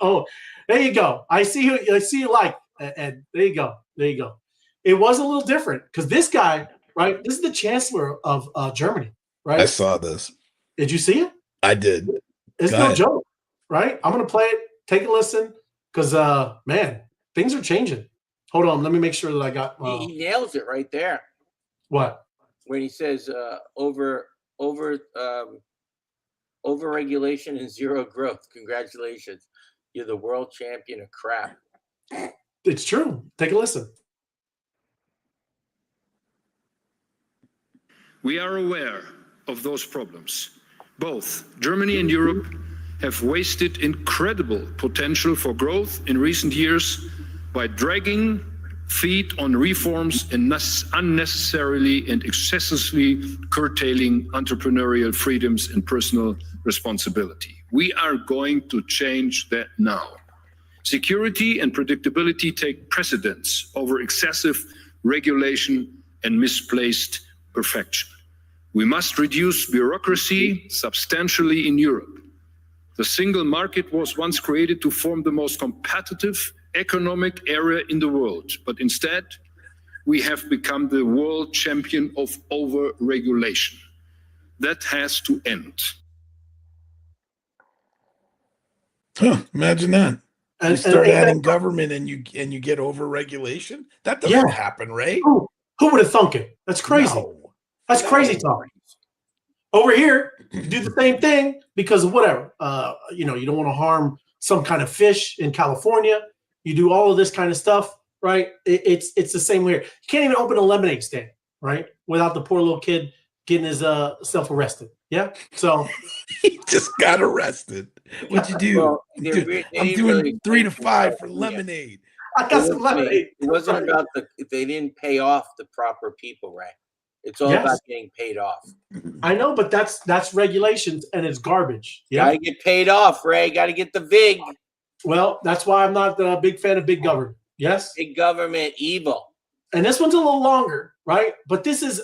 Oh, there you go. I see you like, and there you go. It was a little different because this guy, right? This is the Chancellor of Germany, right? I saw this. Did you see it? I did. It's no joke, right? I'm gonna play it. Take a listen, because man, things are changing. Hold on, let me make sure that I got. He nails it right there. What? When he says over regulation and zero growth. Congratulations, you're the world champion of crap. It's true. Take a listen. We are aware of those problems. Both Germany and Europe have wasted incredible potential for growth in recent years by dragging feet on reforms and unnecessarily and excessively curtailing entrepreneurial freedoms and personal responsibility. We are going to change that now. Security and predictability take precedence over excessive regulation and misplaced perfection. We must reduce bureaucracy substantially in Europe. The single market was once created to form the most competitive economic area in the world, but instead we have become the world champion of over-regulation. That has to end. Huh, imagine that. You And start ain't adding that, government and you get over regulation. That yeah, doesn't happen, Ray. who would have thunk it? That's crazy. No. That's crazy No. talk. Over here, you do the same thing because of whatever. You know, you don't want to harm some kind of fish in California. You do all of this kind of stuff, right? It's the same way here. You can't even open a lemonade stand, right? Without the poor little kid getting his self arrested. Yeah. So He just got arrested. What'd you do? Well, Dude, they I'm didn't doing really 3 to pay 5 for yeah. lemonade. I got some lemonade. It wasn't about they didn't pay off the proper people, right? It's all Yes. about getting paid off. I know, but that's regulations and it's garbage. Yeah. Gotta get paid off, Ray. Gotta get the VIG. Well, that's why I'm not a big fan of big government. Yes. Big government evil. And this one's a little longer, right? But this is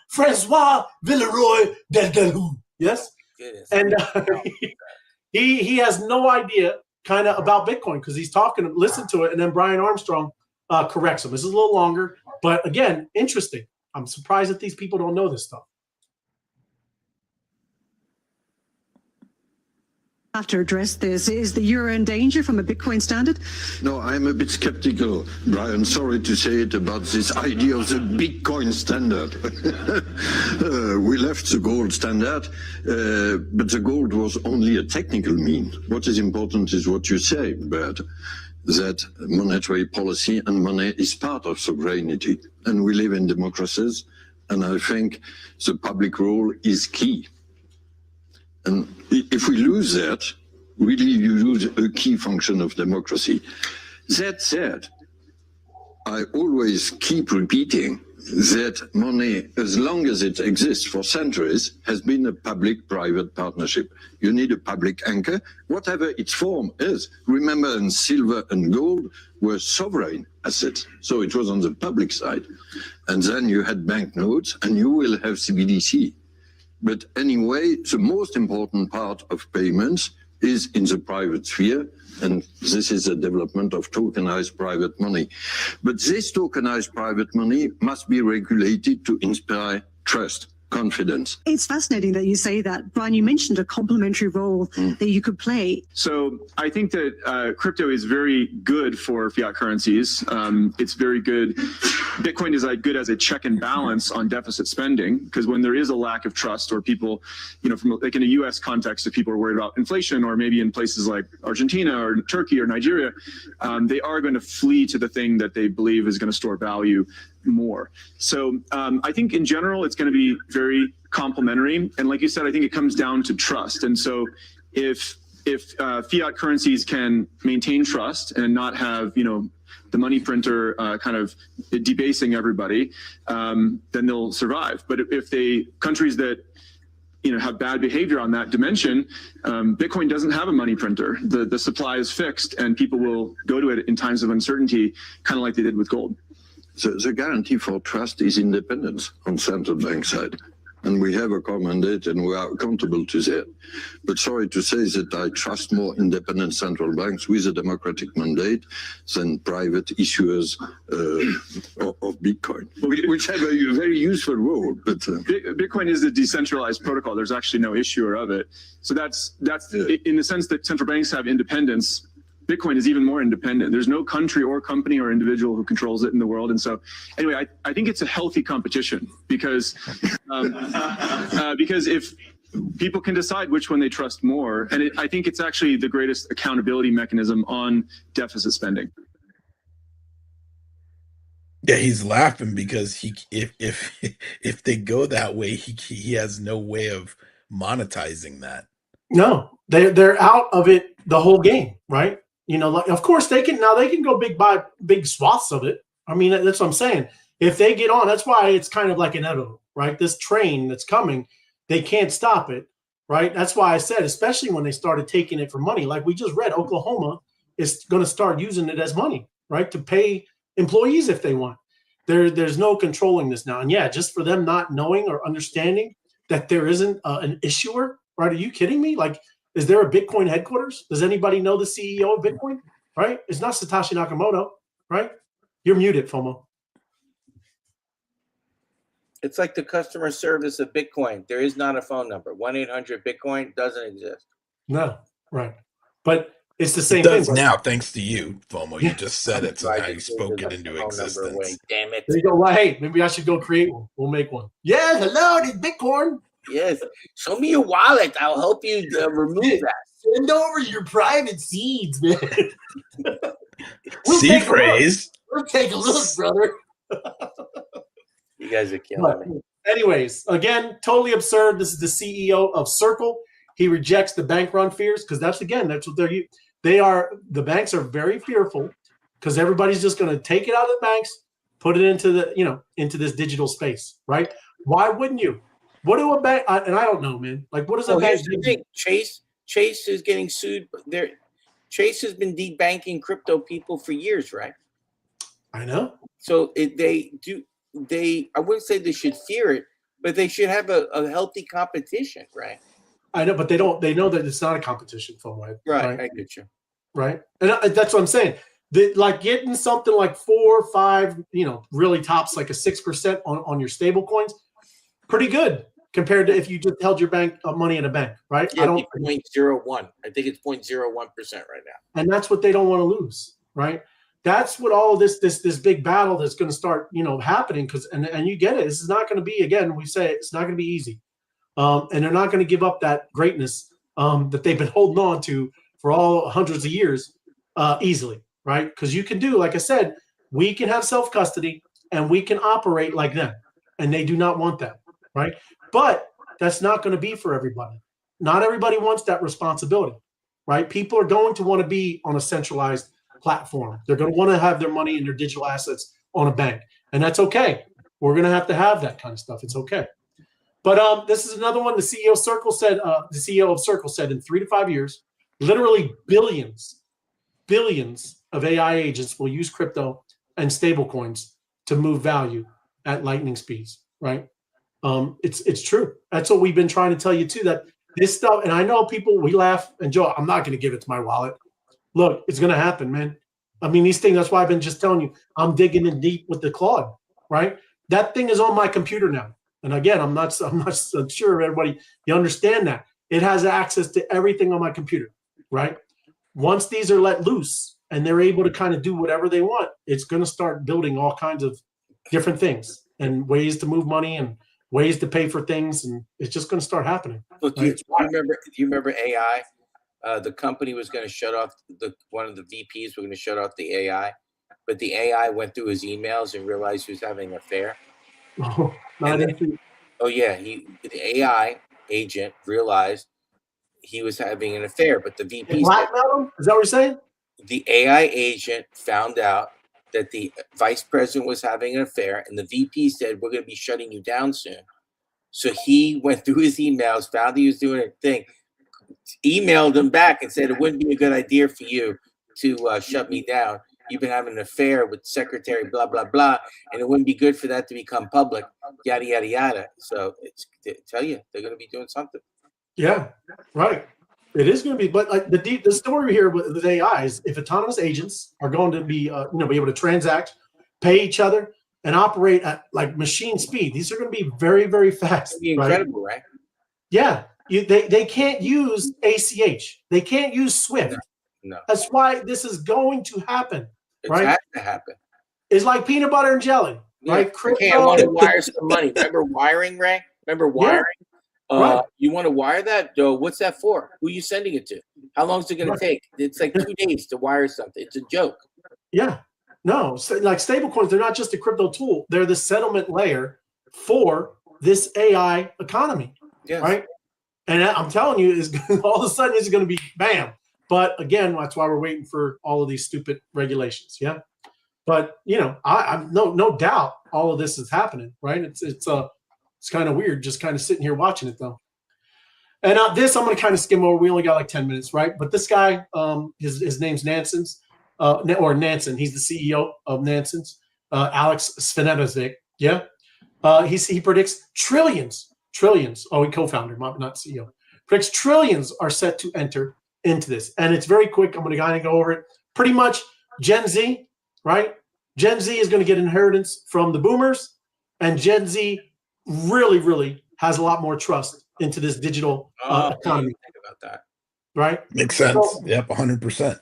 Francois Villeroy Delgalou. Yes. Goodness. And he has no idea kind of about Bitcoin because he's talking, listen to it, and then Brian Armstrong corrects him. This is a little longer, but again, interesting. I'm surprised that these people don't know this stuff. Have to address this. Is the euro in danger from a Bitcoin standard? No, I'm a bit skeptical, Brian. Sorry to say it about this idea of the Bitcoin standard. We left the gold standard, but the gold was only a technical mean. What is important is what you say, Bert, that monetary policy and money is part of sovereignty. And we live in democracies, and I think the public role is key. And if we lose that, really you lose a key function of democracy. That said, I always keep repeating that money, as long as it exists for centuries, has been a public-private partnership. You need a public anchor, whatever its form is. Remember, and silver and gold were sovereign assets, so it was on the public side. And then you had banknotes, and you will have CBDC. But anyway, the most important part of payments is in the private sphere, and this is the development of tokenized private money. But this tokenized private money must be regulated to inspire trust, confidence. It's fascinating that you say that. Brian, you mentioned a complementary role that you could play. So I think that crypto is very good for fiat currencies. It's very good. Bitcoin is like good as a check and balance on deficit spending, because when there is a lack of trust, or people, you know, from like in a U.S. context, if people are worried about inflation, or maybe in places like Argentina or Turkey or Nigeria, they are going to flee to the thing that they believe is going to store value more. So I think in general, it's going to be very complementary. And like you said, I think it comes down to trust. And so if fiat currencies can maintain trust and not have, you know, the money printer kind of debasing everybody, then they'll survive. But if countries that, you know, have bad behavior on that dimension, Bitcoin doesn't have a money printer. The supply is fixed, and people will go to it in times of uncertainty, kind of like they did with gold. The guarantee for trust is independence on central bank side. And we have a core mandate, and we are accountable to that. But sorry to say that I trust more independent central banks with a democratic mandate than private issuers of Bitcoin, which have a very useful role. But Bitcoin is a decentralized protocol. There's actually no issuer of it. So that's in the sense that central banks have independence. Bitcoin is even more independent. There's no country or company or individual who controls it in the world. And so anyway, I think it's a healthy competition because if people can decide which one they trust more, and I think it's actually the greatest accountability mechanism on deficit spending. Yeah, he's laughing because if they go that way, he has no way of monetizing that. No, they're out of it the whole game, right? You know, like, of course they can go buy big swaths of it. I mean, that's what I'm saying. If they get on, that's why it's kind of like inevitable, right? This train that's coming, they can't stop it, right? That's why I said, especially when they started taking it for money, like we just read, Oklahoma is going to start using it as money, right? To pay employees if they want. There's no controlling this now. And yeah, just for them not knowing or understanding that there isn't an issuer, right? Are you kidding me? Like, is there a Bitcoin headquarters? Does anybody know the CEO of Bitcoin? Right? It's not Satoshi Nakamoto, right? You're muted, FOMO. It's like the customer service of Bitcoin. There is not a phone number. 1-800-BITCOIN doesn't exist. No, right. But it's the It same thing. does now, thanks to you, FOMO. You just said it, so Tried now to you take spoke the it into phone number existence. away. Damn it. There you go. Well, hey, maybe I should go create one. We'll make one. Yeah, hello, it's Bitcoin. Yes. Show me your wallet. I'll help you remove that. Send over your private seeds, man. C take a look. phrase. We'll take a look, brother. You guys are killing me. Anyways, again, totally absurd. This is the CEO of Circle. He rejects the bank run fears because that's what the banks are very fearful because everybody's just going to take it out of the banks, put it into this digital space, right? Why wouldn't you? What do a bank? And I don't know, man. Like, what does a bank Here's the thing. Chase is getting sued. Chase has been debanking crypto people for years, right? I know. So I wouldn't say they should fear it, but they should have a healthy competition, right? I know, but they don't. They know that it's not a competition for them, Right. I get you. Right, and that's what I'm saying. Like getting something like 4 or 5, really tops like a 6% on your stable coins, pretty good compared to if you just held your bank money in a bank, right? Yeah, 0.01. I think it's 0.01% right now. And that's what they don't want to lose, right? That's what all of this big battle that's going to start, happening. And you get it. This is not going to be, again, we say it's not going to be easy. And they're not going to give up that greatness that they've been holding on to for all hundreds of years easily, right? Because you can do, like I said, we can have self-custody and we can operate like them. And they do not want that, right? But that's not going to be for everybody. Not everybody wants that responsibility, right? People are going to want to be on a centralized platform. They're going to want to have their money and their digital assets on a bank. And that's okay. We're going to have that kind of stuff. It's okay. But this is another one. The CEO of Circle said in 3 to 5 years, literally billions of AI agents will use crypto and stablecoins to move value at lightning speeds, right? It's true. That's what we've been trying to tell you too, that this stuff, and I know people, we laugh, and Joe, I'm not going to give it to my wallet. Look, it's going to happen, man. I mean, these things, that's why I've been just telling you, I'm digging in deep with the Claude, right? That thing is on my computer now. And again, I'm not sure everybody, you understand that. It has access to everything on my computer, right? Once these are let loose and they're able to kind of do whatever they want, it's going to start building all kinds of different things and ways to move money and ways to pay for things. And it's just going to start happening. Look, do you remember AI? The company was going to shut off one of the VPs were going to shut off the AI, but the AI went through his emails and realized he was having an affair. The AI agent realized he was having an affair, but the VP blackmailed him? Is that what you're saying? The AI agent found out that the vice president was having an affair, and the VP said, "We're going to be shutting you down soon." So he went through his emails, found he was doing a thing, emailed him back and said, "It wouldn't be a good idea for you to shut me down. You've been having an affair with secretary blah, blah, blah, and it wouldn't be good for that to become public, yada, yada, yada." So I tell you, they're going to be doing something. Yeah, right. It is going to be, but like the story here with AI is if autonomous agents are going to be, be able to transact, pay each other, and operate at like machine speed, these are going to be very, very fast. It'd be incredible, right? Yeah, they can't use ACH. They can't use SWIFT. No. That's why this is going to happen. It right? has to happen. It's like peanut butter and jelly, right? Okay, I want to wire some money. Remember wiring, Ray? Remember wiring? Yeah. Right. You want to wire that? What's that for? Who are you sending it to? How long is it going to take? It's like 2 days to wire something. It's a joke. Yeah. No, like stablecoins, they're not just a crypto tool. They're the settlement layer for this AI economy, right? And I'm telling you, is all of a sudden it's going to be bam. But again, that's why we're waiting for all of these stupid regulations. Yeah. But I'm no doubt all of this is happening, right? It's kind of weird just kind of sitting here watching it though. And this I'm going to kind of skim over. We only got like 10 minutes, right? But this guy, his name's Nansen's, or Nansen. He's the CEO of Nansen's, Alex Svenetovic. Yeah. He predicts trillions. Oh, he co-founder, not CEO. Predicts trillions are set to enter into this. And it's very quick. I'm going to kind of go over it. Pretty much Gen Z, right? Gen Z is going to get inheritance from the boomers, and Gen Z really, really has a lot more trust into this digital economy, think about that. right? Makes sense. So, Yep, 100%.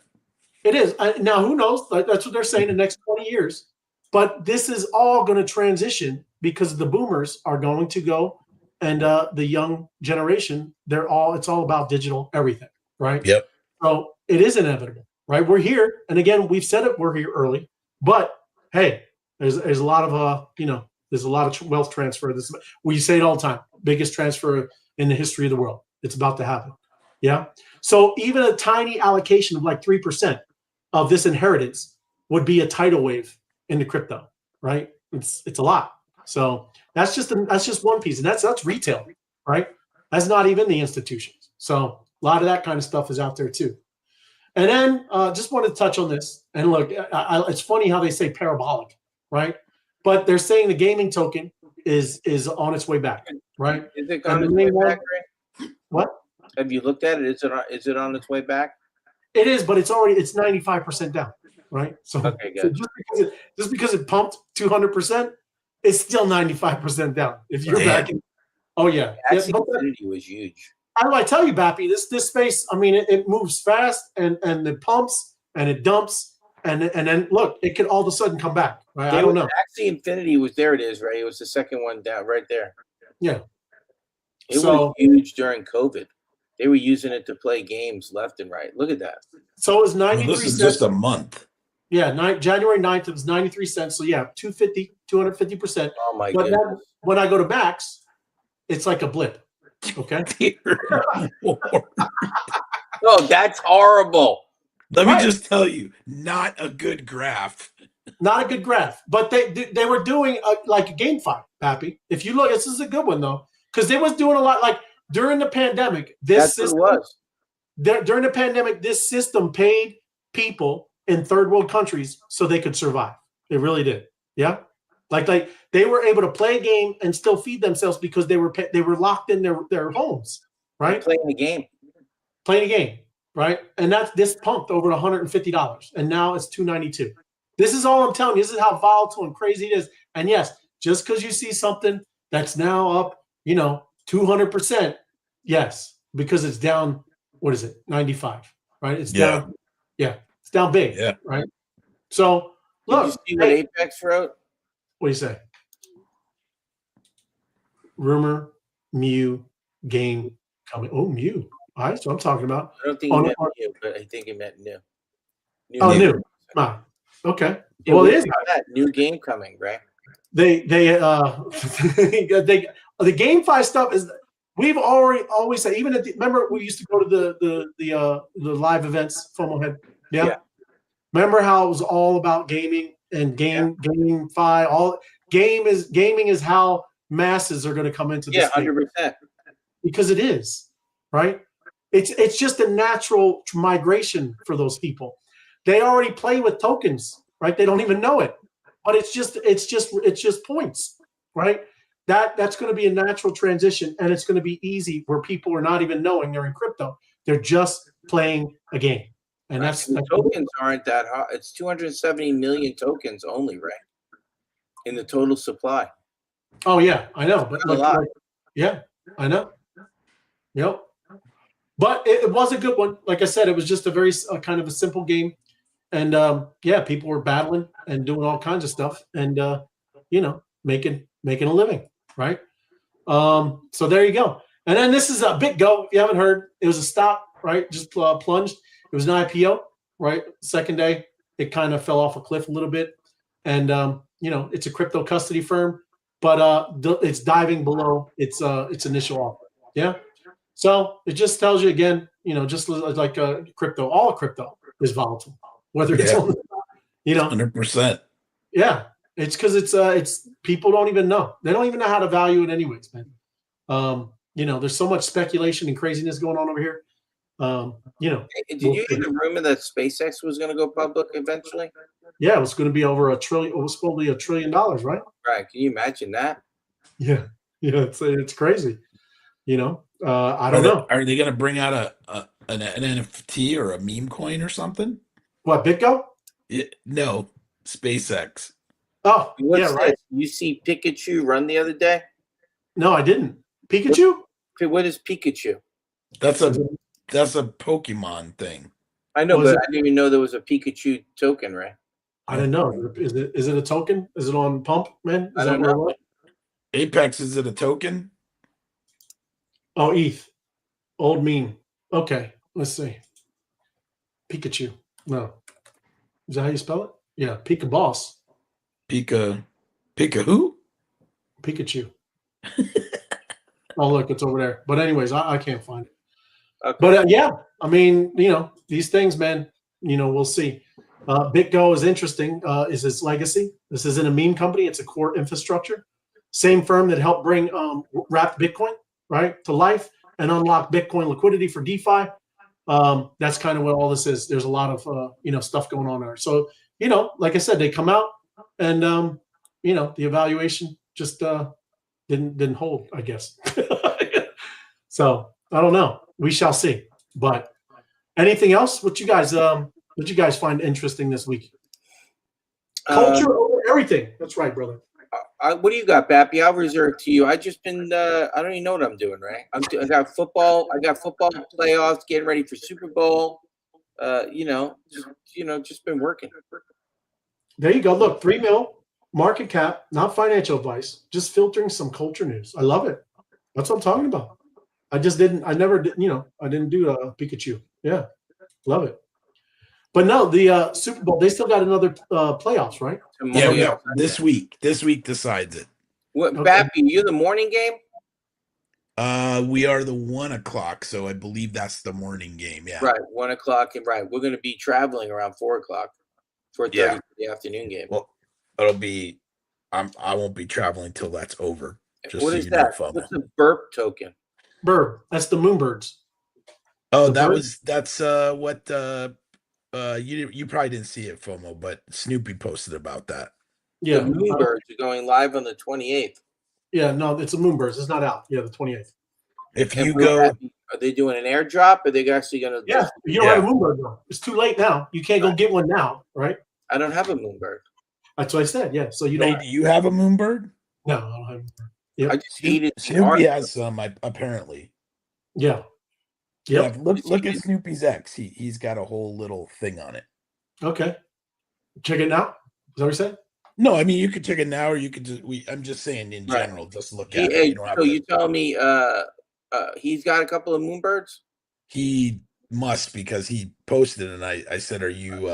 it is. Now, who knows? That's what they're saying the next 20 years. But this is all going to transition because the boomers are going to go, and the young generation, it's all about digital everything, right? Yep. So it is inevitable, right? We're here. And again, we've said it, we're here early. But hey, there's a lot of, there's a lot of wealth transfer. We say it all the time, biggest transfer in the history of the world. It's about to happen. Yeah. So even a tiny allocation of like 3% of this inheritance would be a tidal wave into crypto, right? It's a lot. So that's just one piece, and that's retail, right? That's not even the institutions. So a lot of that kind of stuff is out there too. And then just wanted to touch on this. And look, it's funny how they say parabolic, right? But they're saying the gaming token is on its way back, right? Is it on its way back, Ray? What? Have you looked at it? Is it on its way back? It is, but it's 95% down, right? So, Okay, good. so just because it pumped 200%, it's still 95% down. If you're back in, oh yeah, Axie but Infinity was huge. how do I tell you, Bappy? This space, I mean, it moves fast and it pumps and it dumps and then look, it could all of a sudden come back. Right? I don't know. Axie Infinity was there. It is, right? It was the second one down right there. Yeah. It was huge during COVID. They were using it to play games left and right. Look at that. So it was 93 This is cents. just a month. Yeah, January 9th, it was 93 cents. So yeah, 250%. Oh my But goodness. then when I go to Max, it's like a blip. Okay. Oh, that's horrible. Let me just tell you, not a good graph. Not a good graph, but they were doing like a GameFi, Pappy. If you look, this is a good one though, because they was doing a lot. Like during the pandemic, this system was. During the pandemic, this system paid people in third world countries so they could survive. It really did. Yeah, like they were able to play a game and still feed themselves because they were locked in their homes, right? Playing the game. Playing a game, right? And this pumped over $150, and now it's $292. This is all I'm telling you. This is how volatile and crazy it is. And yes, just because you see something that's now up, 200%, yes, because it's down. What is it? 95, right? It's down. Yeah, it's down big. Yeah. Right. So look, did you see what Apex wrote? What do you say? Rumor, Mew, game coming. Oh, Mew. All right, so I'm talking about. I don't think he meant new, but I think he meant new. New. Ah, okay. Yeah, well, it is that new game coming, right? The GameFi stuff is. We've always said, even remember we used to go to the live events, FOMO head. Yeah. Remember how it was all about gaming and GameFi. Gaming is how masses are going to come into this. 100%. Because it is, right? It's just a natural migration for those people. They already play with tokens, right? They don't even know it, but it's just points, right? That's going to be a natural transition, and it's going to be easy where people are not even knowing they're in crypto. They're just playing a game, and that's the tokens aren't that hot. It's 270 million tokens only, right? In the total supply. Oh yeah, I know, but a lot. Yeah, I know. Yep. But it was a good one. Like I said, it was just a very kind of a simple game, and people were battling and doing all kinds of stuff, and making a living, right? So there you go. And then this is a big go. If you haven't heard, it was a stop, right? Just plunged. It was an IPO, right? Second day, it kind of fell off a cliff a little bit, and it's a crypto custody firm, but it's diving below its initial offer. Yeah. So it just tells you again, just like crypto, all crypto is volatile, whether it's 100%. Yeah, it's because it's people don't even know. They don't even know how to value it anyways, man. There's so much speculation and craziness going on over here. Did you hear the rumor that SpaceX was going to go public eventually? Yeah, it was going to be over $1 trillion. It was supposed to be $1 trillion, right? Right. Can you imagine that? Yeah. It's crazy. I don't know. Are they going to bring out an NFT or a meme coin or something? What, BitGo? No, SpaceX. Oh, What's yeah, right. this? You see Pikachu run the other day? No, I didn't. Pikachu? What is Pikachu? That's a Pokemon thing. I know, Oh, is but it- I didn't even know there was a Pikachu token, right? I didn't know. Is it a token? Is it on Pump, man? I Is don't that where it know. was? Apex, is it a token? Oh, ETH. Old meme. Okay, let's see. Pikachu. No. Is that how you spell it? Yeah, Pika Boss. Pika who? Pikachu. Oh, look, it's over there. But anyways, I can't find it. Okay. But yeah, I mean, these things, man, we'll see. BitGo is interesting. Is its legacy. This isn't a meme company. It's a core infrastructure. Same firm that helped bring wrapped Bitcoin, right, to life and unlock Bitcoin liquidity for DeFi. That's kind of what all this is. There's a lot of, stuff going on there. So, like I said, they come out and, the evaluation just didn't hold, I guess. So I don't know. We shall see. But anything else? What you guys find interesting this week? Culture over everything. That's right, brother. What do you got, Bappy? I'll reserve to you. I just been I don't even know what I'm doing, right? I got football. I got football playoffs, getting ready for Super Bowl. Just been working. There you go. Look, 3 mil market cap, not financial advice, just filtering some culture news. I love it. That's what I'm talking about. I never did, I didn't do Pikachu. Yeah. Love it. But no, the Super Bowl, they still got another playoffs, right? Yeah, this week. This week decides it. What, Okay. Bappy, you the morning game? We are the 1 o'clock, so I believe that's the morning game. Yeah. Right, 1 o'clock, and right. We're going to be traveling around 4 o'clock, 4:30 Yeah. for the afternoon game. Well, it'll be. I won't be traveling till that's over. Just What so is you know, that? FOMO. What's the burp token? Bird. That's the Moonbirds. Oh, The that's what you probably didn't see it, FOMO, but Snoopy posted about that. Yeah. The Moonbirds are going live on the 28th. Yeah, no, it's a Moonbirds. It's not out. Yeah, the 28th. If And you will go, that be- are they doing an airdrop? Are they actually going to? Yeah, you don't have a Moonbird though. It's too late now. You can't go get one now, right? I don't have a Moonbird. That's what I said. Yeah. So you Ray, don't. do you have a Moonbird? No, I don't have. A Moonbird. Yep. I just hated the Snoopy art. has some, apparently. Yeah. Yeah, Yep. look at Snoopy's X. He's got a whole little thing on it. Okay. Check it now. Is that what you said? No, I mean you could check it now, or you could just. I'm just saying in Right. general. Just look at it. Hey, You don't have so to- you tell me he's got a couple of Moonbirds? He must, because he posted, and I said, "Are you?"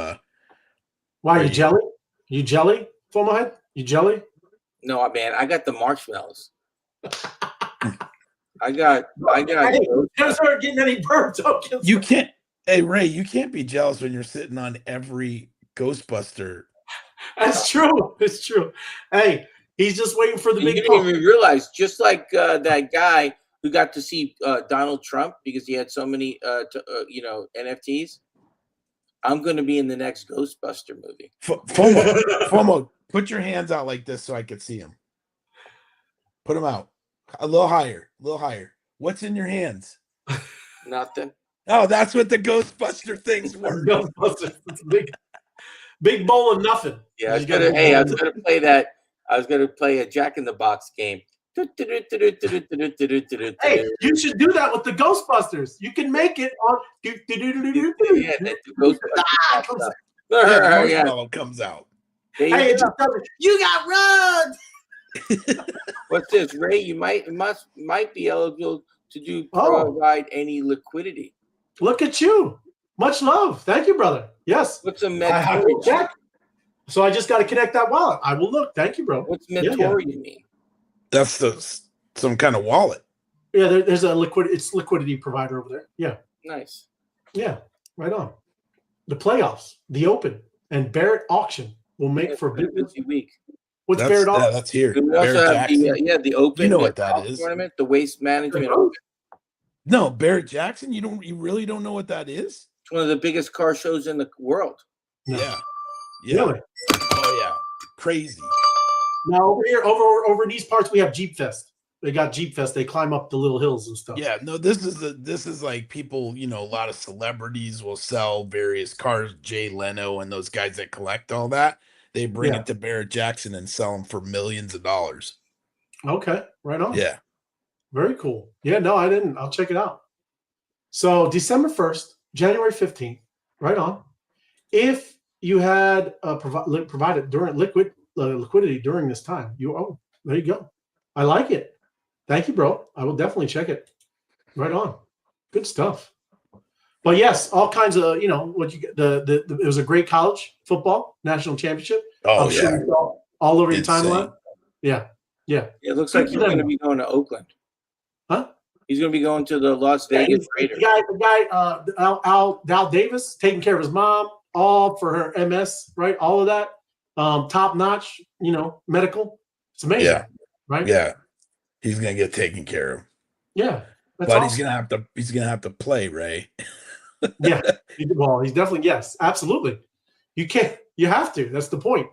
Why Are you you- jelly? You jelly? Foam head? You jelly? No, man, I got the marshmallows. I got. Hey, those aren't getting any bird tokens. You can't. Hey Ray, you can't be jealous when you're sitting on every Ghostbuster. That's true. It's true. Hey, he's just waiting for the You big didn't pump. even realize, just like that guy who got to see Donald Trump because he had so many, NFTs. I'm going to be in the next Ghostbuster movie. FOMO, put your hands out like this so I can see them. Put them out a little higher, What's in your hands? Nothing. Oh, that's what the Ghostbuster things were. Ghostbusters. It's a big bowl of nothing. Yeah, I was You gotta- gonna play that. I was gonna play a Jack in the Box game. Hey, you should do that with the Ghostbusters. You can make it on. Yeah, that the Ghostbusters pops up. Yeah, the Yeah, marshmallow comes out. there you Hey, it go. just doesn't. You got runs. What's this, Ray? You might be eligible to Oh. provide any liquidity. Look at you. Much love. Thank you, brother. Yes. What's a I will mentor? check. So I just got to connect that wallet. I will look. Thank you, bro. What's Yeah, mentor you mean? That's some kind of wallet. Yeah, there's a liquidity provider over there. Yeah. Nice. Yeah. Right on. The playoffs, the Open, and Barrett auction will make for Been a business. busy week. What's Barrett auction? That's here. We also Barrett have Jackson. the Open. You know what golf that is. Tournament, the Waste Management Oh. Open. No, Barrett Jackson. You really don't know what that is? It's one of the biggest car shows in the world. No. Yeah. Really? Oh yeah. Crazy. Now over here, over in these parts, we have Jeep Fest. They got Jeep Fest. They climb up the little hills and stuff. Yeah, no, this is like people, a lot of celebrities will sell various cars, Jay Leno and those guys that collect all that. They bring Yeah. it to Barrett Jackson and sell them for millions of dollars. Okay. Right on. Yeah. Very cool. Yeah, no, I didn't. I'll check it out. So December 1st, January 15th, right on. If you had provided during liquidity during this time, there you go. I like it. Thank you, bro. I will definitely check it. Right on. Good stuff. But yes, all kinds of, what you get. It was a great college football national championship. Oh, I'm sure you saw all over your Insane. timeline. Yeah. It looks like he's going to be going to Oakland. Huh? He's going to be going to the Las Vegas Raiders. The guy, Al Davis, taking care of his mom, all for her MS, right? All of that, top notch, medical. It's amazing, Yeah. right? Yeah, he's gonna get taken care of. Yeah, that's but awesome. he's gonna have to play, Ray. Yeah, well, he's definitely, yes, absolutely. You have to. That's the point.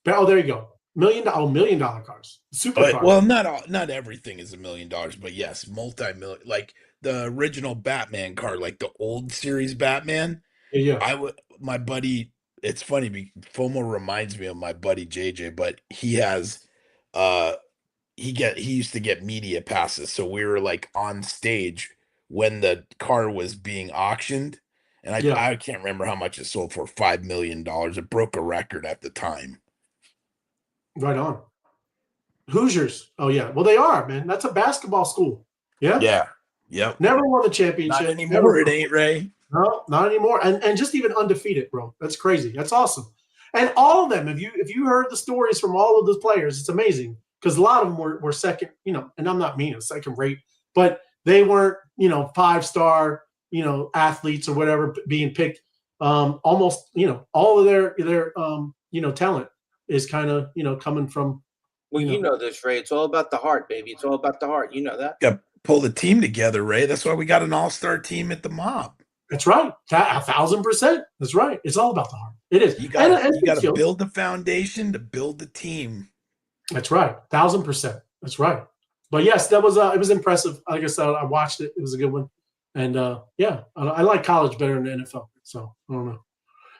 But, there you go. $1 million cars, super cars. Well, not everything is $1 million, but yes, multi-million. Like the original Batman car, like the old series Batman. Yeah. My buddy. It's funny. FOMO reminds me of my buddy JJ, but he has, he used to get media passes, so we were like on stage when the car was being auctioned, and I can't remember how much it sold for. $5 million. It broke a record at the time. Right on. Hoosiers. Oh yeah. Well, they are, man. That's a basketball school. Yeah. Yeah. Yep. Never won the championship. Not anymore. It ain't, Ray. No, not anymore. And just even undefeated, bro. That's crazy. That's awesome. And all of them, if you heard the stories from all of those players, it's amazing. Because a lot of them were second, and I'm not mean, second rate, but they weren't, 5-star, athletes or whatever being picked. Almost, all of their talent is kind of, coming from. Well, you know this, Ray. It's all about the heart, baby. It's all about the heart. You know that. Got to pull the team together, Ray. That's why we got an all-star team at the Mob. That's right. 1,000%. That's right. It's all about the heart. It is. You got to build the foundation to build the team. That's right. 1,000%. That's right. But yes, that was it was impressive. Like I said, I watched it. It was a good one. And I like college better than the NFL. So I don't know.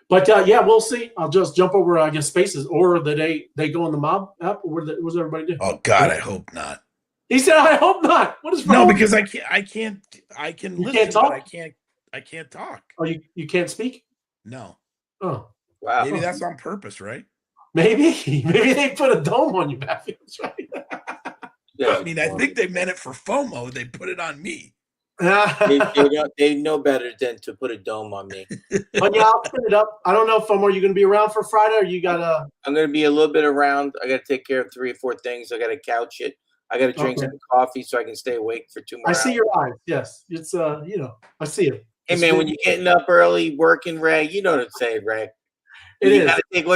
But we'll see. I'll just jump over, I guess, Spaces, or they go on the Mob app, or what does everybody do? Oh God, I hope not. He said, "I hope not." What is wrong? No, because I can listen, can't talk? but I can't talk. Oh, you can't speak? No. Oh, wow. Maybe that's on purpose, right? Maybe they put a dome on you, Matthew. That's right. Yeah, I think they meant it for FOMO. They put it on me. they know better than to put a dome on me. But I'll spin it up. I don't know, FOMO, are you going to be around for Friday, or you got to? I'm going to be a little bit around. I got to take care of 3 or 4 things. I got to couch it. I got to drink some coffee so I can stay awake for 2 more hours. I see your eyes. Yes, it's I see it. Hey man, when you're getting up early, working, Ray, you know what I'm saying, Ray. You got to take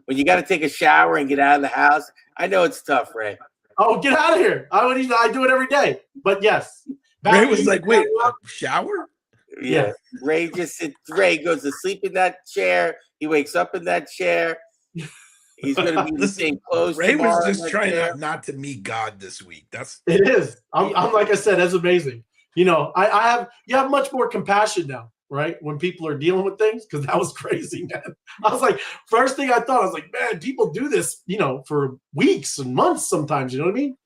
when you got to take a shower and get out of the house. I know it's tough, Ray. Oh, get out of here! I do it every day. But yes, Ray was like, "Wait, shower?" Yeah. Ray goes to sleep in that chair. He wakes up in that chair. He's going to be in the same clothes. Ray was just trying not to meet God this week. It is. I'm like I said, that's amazing. You have much more compassion now, right? When people are dealing with things, because that was crazy, man. I was like, first thing I thought, I was like, man, people do this, for weeks and months sometimes. You know what I mean?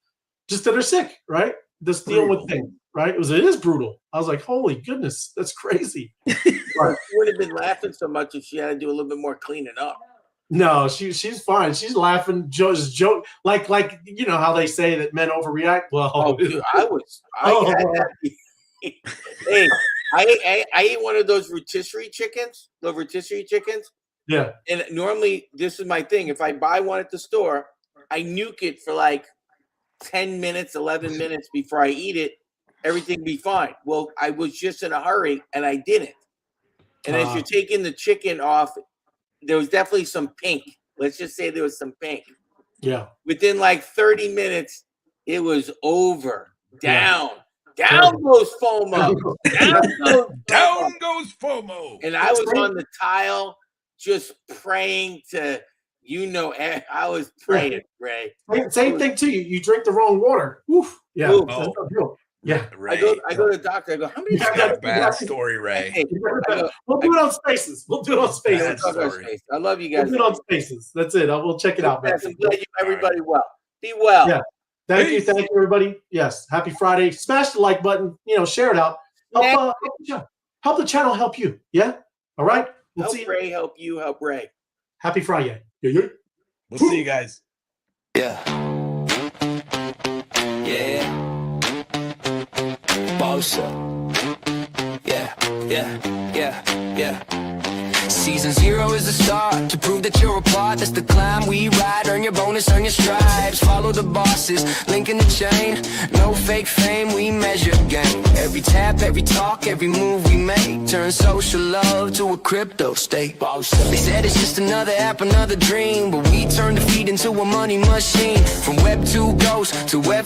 Just that they're sick, right? Just dealing with things, right? It is brutal. I was like, holy goodness, that's crazy. She would have been laughing so much if she had to do a little bit more cleaning up. No, she's fine. She's laughing, just joke, like how they say that men overreact. Well, dude, hey, I ate one of those rotisserie chickens. The rotisserie chickens. Yeah. And normally, this is my thing. If I buy one at the store, I nuke it for like 10 minutes, 11 minutes before I eat it. Everything be fine. Well, I was just in a hurry and I didn't. And as you're taking the chicken off, there was definitely some pink. Let's just say there was some pink. Yeah. Within like 30 minutes, it was over. Down goes FOMO. Down goes FOMO. And I was on the tile just praying to, I was praying, Ray. Same thing too. You drink the wrong water. Oof. Yeah. Oof. Yeah. Ray, I go to the doctor. I go, how many You got a bad story, Ray. We'll do it on Spaces. I love you guys. We'll do it on Spaces. That's it. We'll check it out. I'm glad everybody well. Be well. Yeah. Thank you, everybody. Yes, happy Friday. Smash the like button. Share it out. Help the channel help you. Yeah. All right. We'll Help see you. Ray help you. Help Ray. Happy Friday. Yeah. We'll see you guys. Yeah. Yeah. Bossa. Yeah. Season 0 is the start to prove that you're a part. That's the climb we ride. Earn your bonus, earn your stripes. Follow the bosses, link in the chain. No fake fame, we measure game. Every tap, every talk, every move we make. Turn social love to a crypto state. They said it's just another app, another dream, but we turn defeat into a money machine. From Web 2 ghost to Web